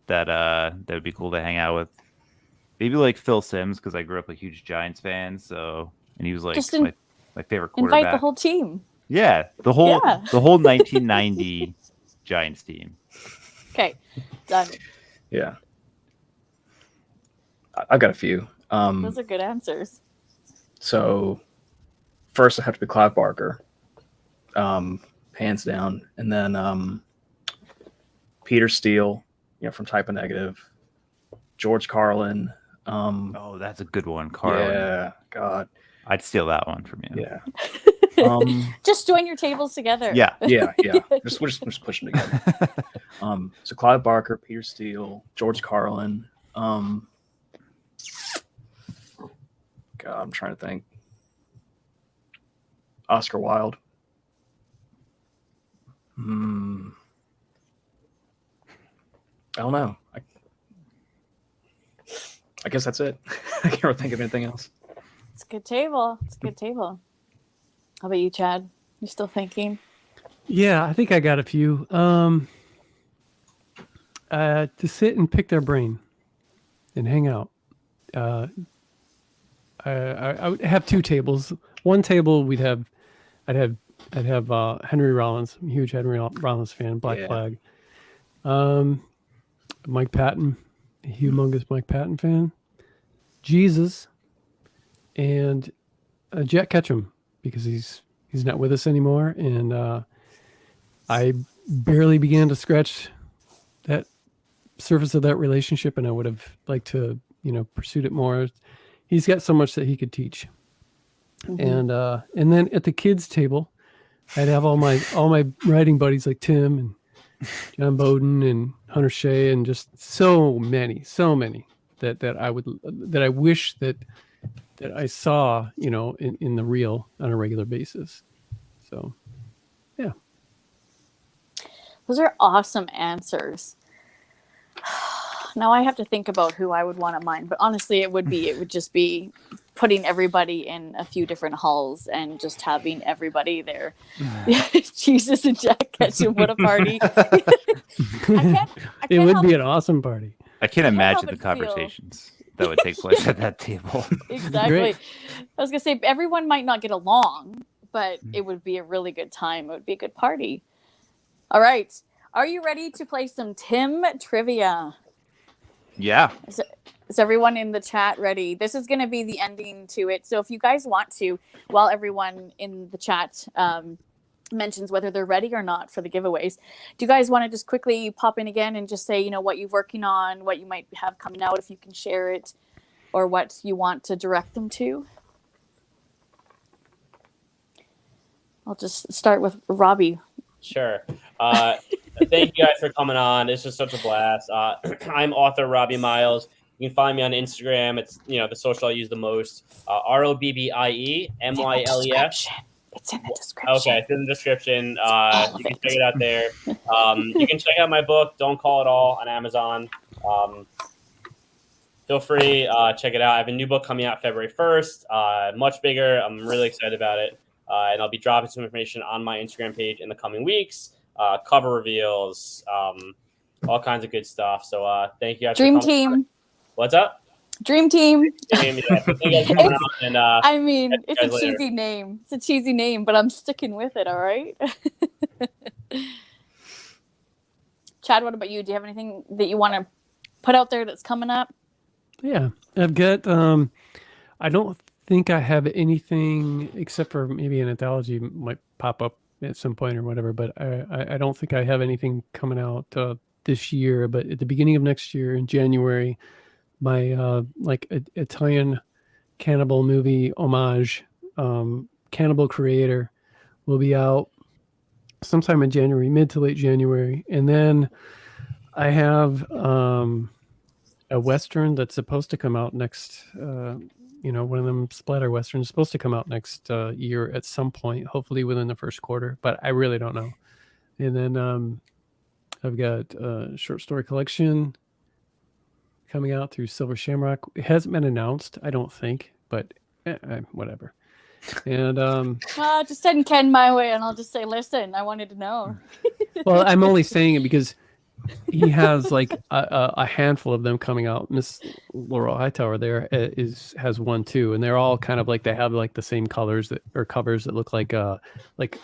that would be cool to hang out with. Maybe like Phil Simms, because I grew up a huge Giants fan, and he was like my favorite quarterback. Invite the whole team. Yeah, the whole 1990 Giants team. Okay, done. Yeah, I've got a few. Those are good answers. So first I have to be Clive Barker, hands down, and then Peter Steele, from Type O Negative, George Carlin. That's a good one, Carlin. Yeah, God, I'd steal that one from you. Yeah. Just join your tables together. Yeah. We'll just push them together. So Clive Barker, Peter Steele, George Carlin. God, I'm trying to think. Oscar Wilde. I don't know. I guess that's it. I can't really think of anything else. It's a good table. How about you, Chad? You still thinking? Yeah, I think I got a few. To sit and pick their brain and hang out. I would have 2 tables. One table I'd have Henry Rollins. I'm a huge Henry Rollins fan. Black Flag. Mike Patton, a humongous Mike Patton fan. Jesus, and Jack Ketchum, because he's not with us anymore, and I barely began to scratch that surface of that relationship, and I would have liked to pursued it more. He's got so much that he could teach. And then at the kids' table, I'd have all my writing buddies like Tim and John Bowden and Hunter Shea, and just so many that I wish that I saw in the real on a regular basis. So yeah, those are awesome answers. Now I have to think about who I would want at mine, but honestly, it would just be putting everybody in a few different halls and just having everybody there. Jesus and Jack Ketchum, what a party. It would be an awesome party. I can't imagine the help but feel. conversations that would take place at that table. Exactly. Great. I was going to say, everyone might not get along, but it would be a really good time. It would be a good party. All right. Are you ready to play some Tim Trivia? Yeah. Is everyone in the chat ready? This is going to be the ending to it. So if you guys want to, while everyone in the chat mentions whether they're ready or not for the giveaways, do you guys want to just quickly pop in again and just say, what you're working on, what you might have coming out, if you can share it, or what you want to direct them to? I'll just start with Robbie. Sure. Thank you guys for coming on. This is such a blast. I'm author Robbie Myles. You can find me on Instagram. It's the social I use the most. ROBBIE MYLES. It's in the description. Okay, it's in the description. You can check it out there. You can check out my book, Don't Call It All, on Amazon. Feel free, check it out. I have a new book coming out February 1st. Much bigger. I'm really excited about it. And I'll be dropping some information on my Instagram page in the coming weeks. Cover reveals, all kinds of good stuff. So thank you guys. Dream Team. What's up? Dream Team. I mean, it's a cheesy name. It's a cheesy name, but I'm sticking with it. All right. Chad, what about you? Do you have anything that you want to put out there that's coming up? Yeah, I've got. I don't think I have anything except for maybe an anthology might pop up at some point or whatever. But I don't think I have anything coming out this year. But at the beginning of next year, in January, my Italian cannibal movie homage, Cannibal Creator, will be out sometime in January, mid to late January. And then I have a Western that's supposed to come out next, one of them splatter Westerns supposed to come out next year at some point, hopefully within the first quarter, but I really don't know. And then I've got a short story collection coming out through Silver Shamrock. It hasn't been announced, I don't think, but whatever. And just send Ken my way and I'll just say, listen, I wanted to know. Well, I'm only saying it because he has like a handful of them coming out. Miss Laurel Hightower there has one too, and they're all kind of like, they have like the same colors or covers that look like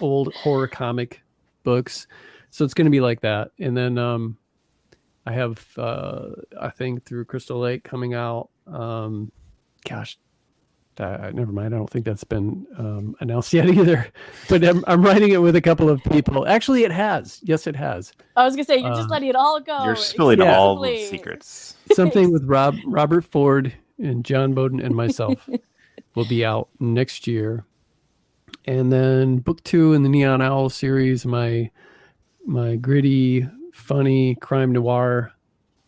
old horror comic books. So it's going to be like that. And then I have I think through Crystal Lake coming out. Never mind. I don't think that's been announced yet either. But I'm writing it with a couple of people. Actually, it has. Yes, it has. I was gonna say you're just letting it all go. You're spilling all the secrets. Something with Robert Ford and John Bowden and myself will be out next year. And then book 2 in the Neon Owl series, my gritty, funny crime noir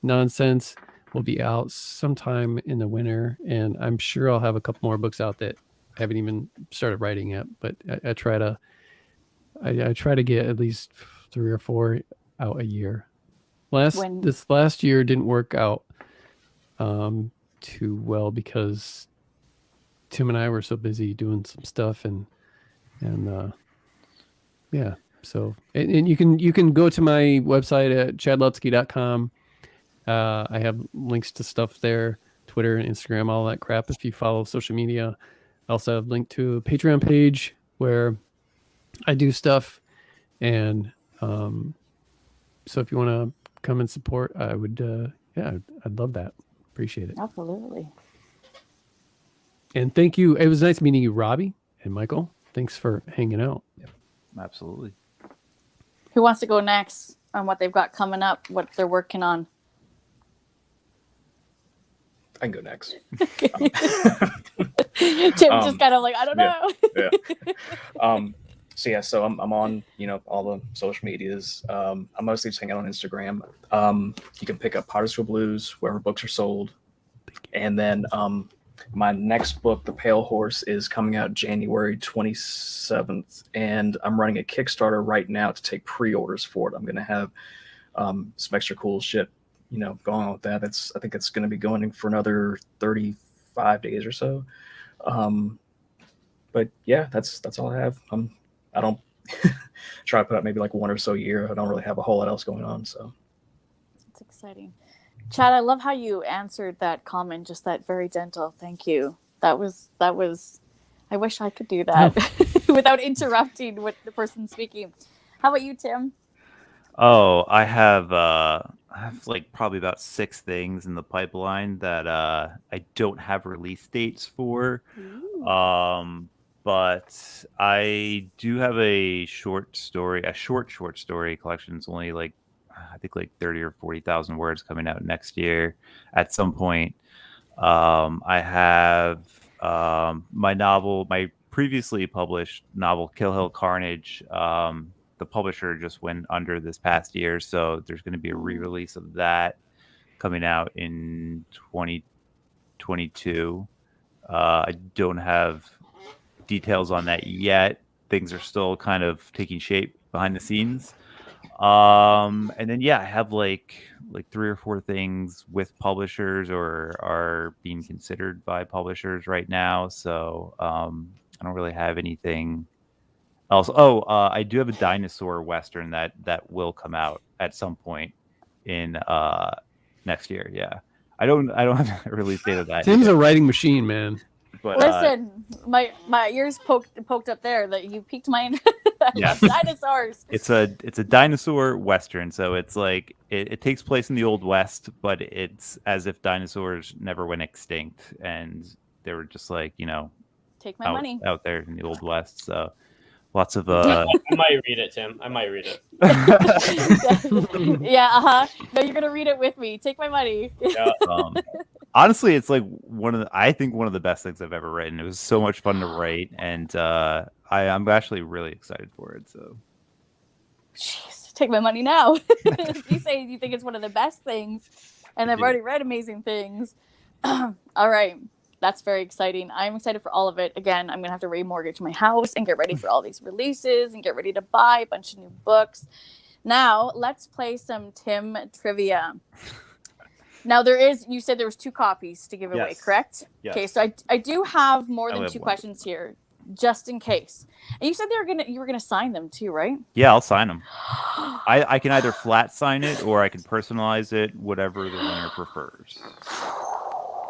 nonsense, will be out sometime in the winter, and I'm sure I'll have a couple more books out that I haven't even started writing yet. But I try to get at least 3 or 4 out a year. This last year didn't work out too well because Tim and I were so busy doing some stuff, and yeah. So and you can go to my website at chadlutzky.com. I have links to stuff there, Twitter and Instagram, all that crap. If you follow social media, I also have a link to a Patreon page where I do stuff. And so if you want to come and support, I would, I'd love that. Appreciate it. Absolutely. And thank you. It was nice meeting you, Robbie and Michael. Thanks for hanging out. Yep, absolutely. Who wants to go next on what they've got coming up, what they're working on? I can go next. Tim's just kind of like, I don't know. So I'm on, all the social medias. I'm mostly just hanging out on Instagram. You can pick up Pottersville Blues wherever books are sold. And then my next book, The Pale Horse, is coming out January 27th. And I'm running a Kickstarter right now to take pre-orders for it. I'm going to have some extra cool shit going on with that. I think it's going to be going for another 35 days or so. But yeah, that's all I have. I don't try to put out maybe like one or so a year. I don't really have a whole lot else going on. So It's exciting. Chad, I love how you answered that comment, just that very gentle thank you. That was I wish I could do that without interrupting what the person speaking. How about you, Tim? Oh, I have like probably about 6 things in the pipeline that I don't have release dates for. But I do have a short story collection. It's only like I think like 30 or 40,000 words coming out next year at some point. I have my previously published novel Kill Hill Carnage. The publisher just went under this past year, so there's going to be a re-release of that coming out in 2022. I don't have details on that yet. Things are still kind of taking shape behind the scenes. And then I have like 3 or 4 things with publishers or are being considered by publishers right now. So I don't really have anything else. I do have a Dinosaur Western that will come out at some point in next year. Yeah, I don't have a release date of that. Tim's a writing machine, man. But, listen, my ears poked up there. That you piqued my Yes. dinosaurs. It's a dinosaur Western, so it's like it takes place in the Old West, but it's as if dinosaurs never went extinct and they were just like Take my money out there in the Old West. So lots of I might read it, Tim. I might read it. Yeah, no, you're gonna read it with me. Take my money. Yeah. Honestly, it's like one of the best things I've ever written. It was so much fun to write, and I'm actually really excited for it. So, jeez, take my money now. You say you think it's one of the best things, and I've already read amazing things. All right, that's very exciting. I'm excited for all of it. Again, I'm gonna have to remortgage my house and get ready for all these releases and get ready to buy a bunch of new books. Now, let's play some Tim trivia. Now you said there was 2 copies to give away, correct? Yes. Okay, so I do have more than 2 questions here, just in case. And you said you were gonna sign them too, right? Yeah, I'll sign them. I can either flat sign it or I can personalize it, whatever the winner prefers.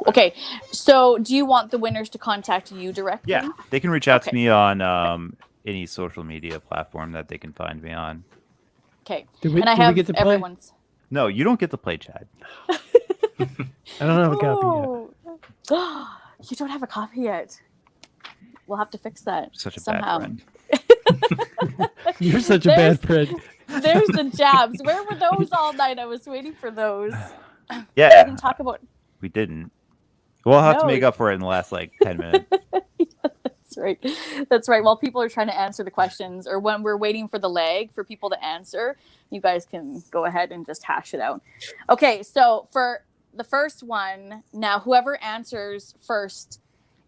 Okay, so do you want the winners to contact you directly? Yeah, they can reach out to me on any social media platform that they can find me on. Okay, Did we get to play? everyone's. No, you don't get to play, Chad. I don't have a copy yet. You don't have a copy yet. We'll have to fix that Such a somehow. bad friend. You're such a bad friend. There's the jabs. Where were those all night? I was waiting for those. Yeah, We didn't talk about. we didn't. We'll have to make up for it in the last 10 minutes. That's right. That's right. While people are trying to answer the questions, or when we're waiting for the lag for people to answer, you guys can go ahead and just hash it out. Okay, so for the first one, now whoever answers first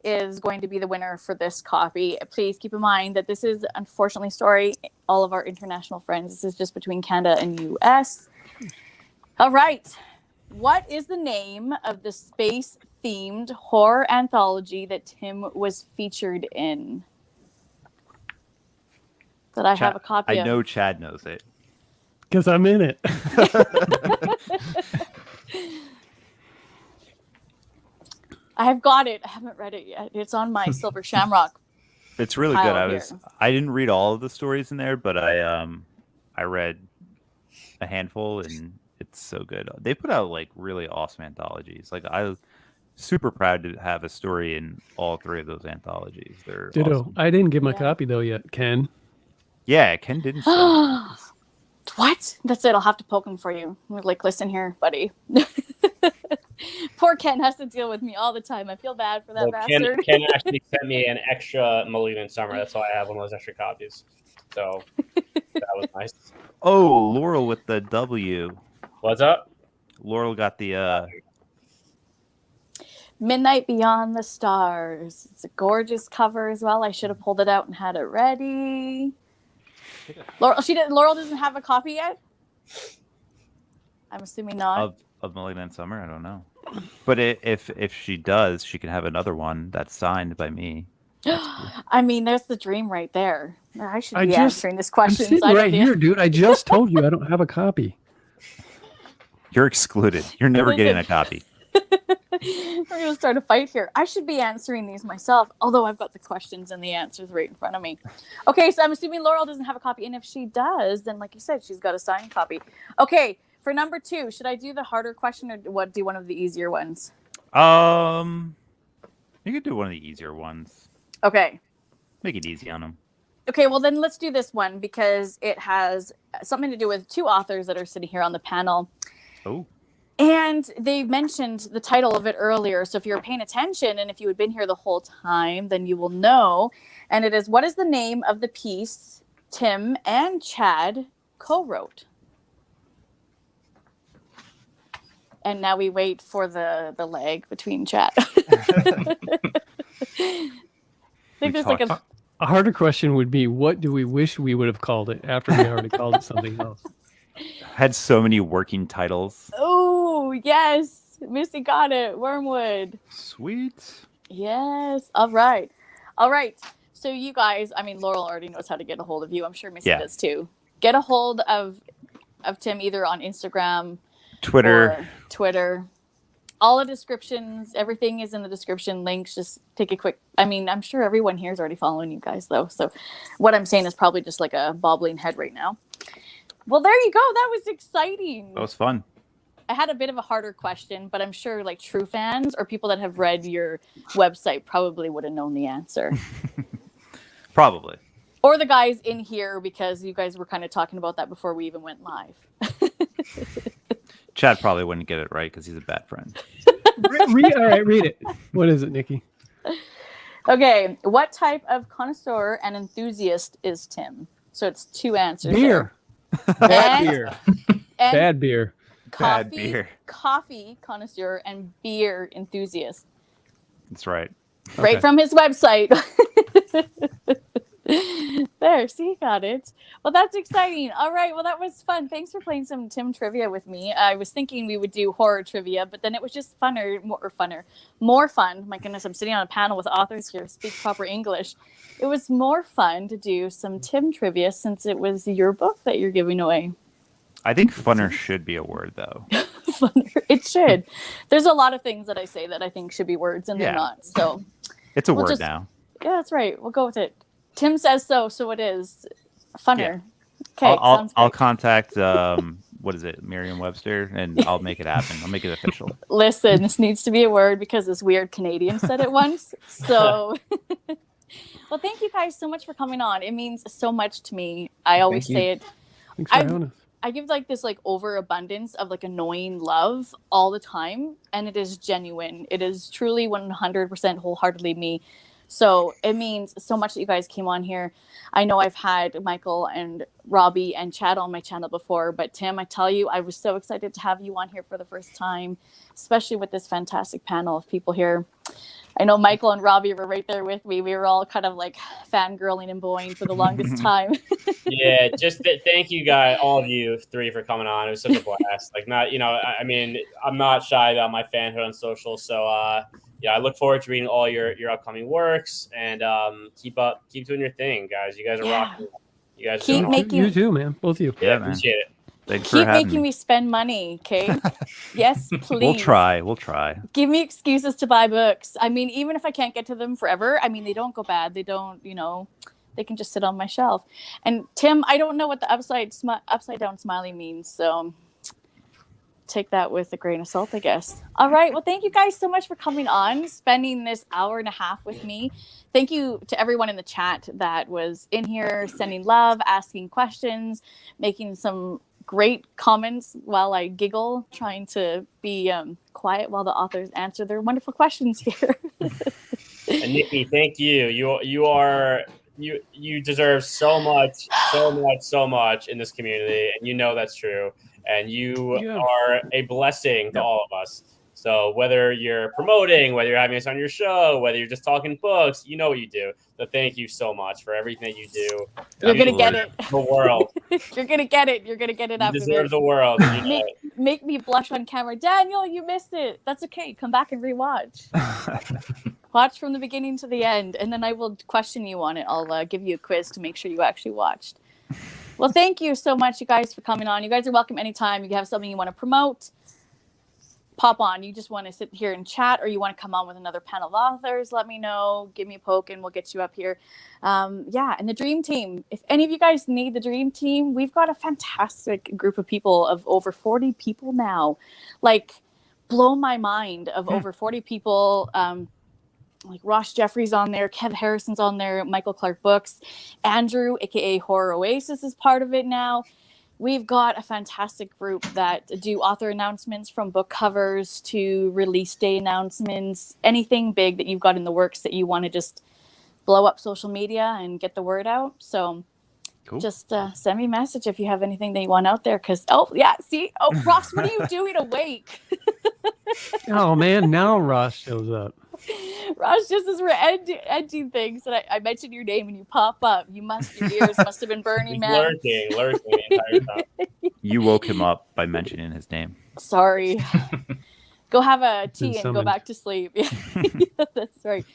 is going to be the winner for this copy. Please keep in mind that this is, unfortunately, sorry, all of our international friends, this is just between Canada and US. All right. What is the name of the space-themed horror anthology that Tim was featured in? That I have a copy of. I know Chad knows it. Because I'm in it. I have got it. I haven't read it yet. It's on my Silver Shamrock. It's really good. Here. I didn't read all of the stories in there, but I read a handful, and it's so good. They put out really awesome anthologies. I'm super proud to have a story in all 3 of those anthologies. They're Ditto. awesome. I didn't get my copy though yet, Ken. Yeah, Ken didn't. What? That's it. I'll have to poke him for you. Listen here, buddy. Poor Ken has to deal with me all the time. I feel bad for that bastard. Ken actually sent me an extra Malignant Summer. That's why I have one of those extra copies. So that was nice. Oh, Laurel with the W. What's up? Laurel got the Midnight Beyond the Stars. It's a gorgeous cover as well. I should have pulled it out and had it ready. Laurel doesn't have a copy yet? I'm assuming not. of Malignant Summer. I don't know. But if she does, she can have another one that's signed by me. I mean, there's the dream right there. I should be just- answering this I'm question. sitting right here, dude. I just told you I don't have a copy. You're excluded. You're never getting a Listen. copy. We're gonna start a fight here. I should be answering these myself, although I've got the questions and the answers right in front of me. Okay, so I'm assuming Laurel doesn't have a copy, and if she does, then like you said, she's got a signed copy. Okay, for number 2, should I do the harder question or do one of the easier ones? You could do one of the easier ones. Okay. Make it easy on them. Okay, well then let's do this one because it has something to do with 2 authors that are sitting here on the panel. Oh. And they mentioned the title of it earlier. So if you're paying attention and if you had been here the whole time, then you will know. And it is, what is the name of the piece Tim and Chad co-wrote? And now we wait for the leg between Chad. I think there's like a... A harder question would be, what do we wish we would have called it after we already called it something else? Had so many working titles. Oh, yes. Missy got it. Wormwood. Sweet. Yes. All right. All right. So you guys, I mean, Laurel already knows how to get a hold of you. I'm sure Missy does too. Get a hold of Tim either on Instagram, Twitter. All the descriptions, everything is in the description. Links, just take a quick... I mean, I'm sure everyone here is already following you guys, though. So what I'm saying is probably just like a bobbling head right now. Well, there you go. That was exciting. That was fun. I had a bit of a harder question, but I'm sure like true fans or people that have read your website probably would have known the answer. Probably. Or the guys in here, because you guys were kind of talking about that before we even went live. Chad probably wouldn't get it right because he's a bad friend. All right, read it. What is it, Nikki? Okay. What type of connoisseur and enthusiast is Tim? So it's 2 answers. Beer. Bad beer. Bad beer. Coffee, Bad beer. Coffee connoisseur and beer enthusiast. That's right. Right from his website. There, see, you got it. Well, that's exciting. All right, well, that was fun. Thanks for playing some Tim trivia with me. I was thinking we would do horror trivia, but then it was just more fun. My goodness, I'm sitting on a panel with authors here who speak proper English. It was more fun to do some Tim trivia since it was your book that you're giving away. I think funner should be a word, though. Funner. It should. There's a lot of things that I say that I think should be words, and they're not. So it's a word now. Yeah, that's right. We'll go with it. Tim says so it is. Funner. Yeah. Okay, sounds I'll great. contact what is it, Merriam-Webster, and I'll make it happen. I'll make it official. Listen, this needs to be a word because this weird Canadian said it once. So, well, thank you guys so much for coming on. It means so much to me. I always say it. Thanks for having us. I give like this like overabundance of like annoying love all the time, and it is genuine. It is truly 100% wholeheartedly me. So it means so much that you guys came on here. I know I've had Michael and Robbie and Chad on my channel before, but Tim, I tell you, I was so excited to have you on here for the first time, especially with this fantastic panel of people here. I know Michael and Robbie were right there with me. We were all kind of like fangirling and boing for the longest time. Yeah, just thank you guys, all of you 3 for coming on. It was such a blast. Like, not, I mean, I'm not shy about my fanhood on social, so yeah, I look forward to reading all your upcoming works, and keep doing your thing, guys. You guys are rocking. You guys keep making you too, man. Both of you. Yeah, man. Appreciate it. Thanks keep for having making me spend money, okay? Yes, please. We'll try. Give me excuses to buy books. I mean, even if I can't get to them forever, I mean, they don't go bad. They don't, they can just sit on my shelf. And Tim, I don't know what the upside down smiley means, so take that with a grain of salt, I guess. All right. Well, thank you guys so much for coming on, spending this hour and a half with me. Thank you to everyone in the chat that was in here, sending love, asking questions, making some great comments while I giggle, trying to be quiet while the authors answer their wonderful questions here. And Nikki, thank you. You deserve so much in this community, and that's true. And you are a blessing to all of us. So whether you're promoting, whether you're having us on your show, whether you're just talking books, you know what you do. So thank you so much for everything that you do. You're going to get it. The world. You're going to get it. You're going to get it after this. You deserve the world. And you know it. make me blush on camera. Daniel, you missed it. That's okay. Come back and rewatch. Watch from the beginning to the end, and then I will question you on it. I'll give you a quiz to make sure you actually watched. Well, thank you so much, you guys, for coming on. You guys are welcome anytime. You have something you want to promote, pop on. You just want to sit here and chat, or you want to come on with another panel of authors, let me know. Give me a poke and we'll get you up here. And the dream team, if any of you guys need the dream team, we've got a fantastic group of people of over 40 people now. Like, blow my mind of over 40 people. Like Ross Jeffrey's on there, Kev Harrison's on there, Michael Clark Books, Andrew, aka Horror Oasis, is part of it now. We've got a fantastic group that do author announcements, from book covers to release day announcements, anything big that you've got in the works that you want to just blow up social media and get the word out. So just send me a message if you have anything that you want out there. Because, Ross, what are you doing awake? Oh, man, now Ross shows up. Ross, just as we're ending things, and I mentioned your name and you pop up. Your ears must have been burning, man. Lurking the entire time. You woke him up by mentioning his name. Sorry. Go have a tea and summoned. Go back to sleep. That's right.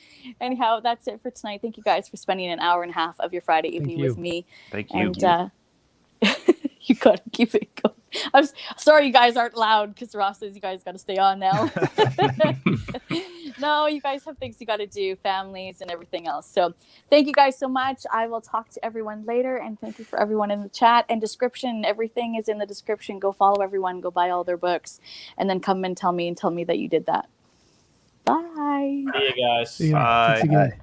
Anyhow, that's it for tonight. Thank you guys for spending an hour and a half of your Friday evening with me. Thank you. And you gotta keep it going. I'm sorry you guys aren't loud because Ross says you guys got to stay on now. No, you guys have things you got to do, families and everything else. So thank you guys so much. I will talk to everyone later, and thank you for everyone in the chat and description. Everything is in the description. Go follow everyone. Go buy all their books, and then come and tell me that you did that. Bye. See you guys. See ya. Bye. Thanks again. Bye.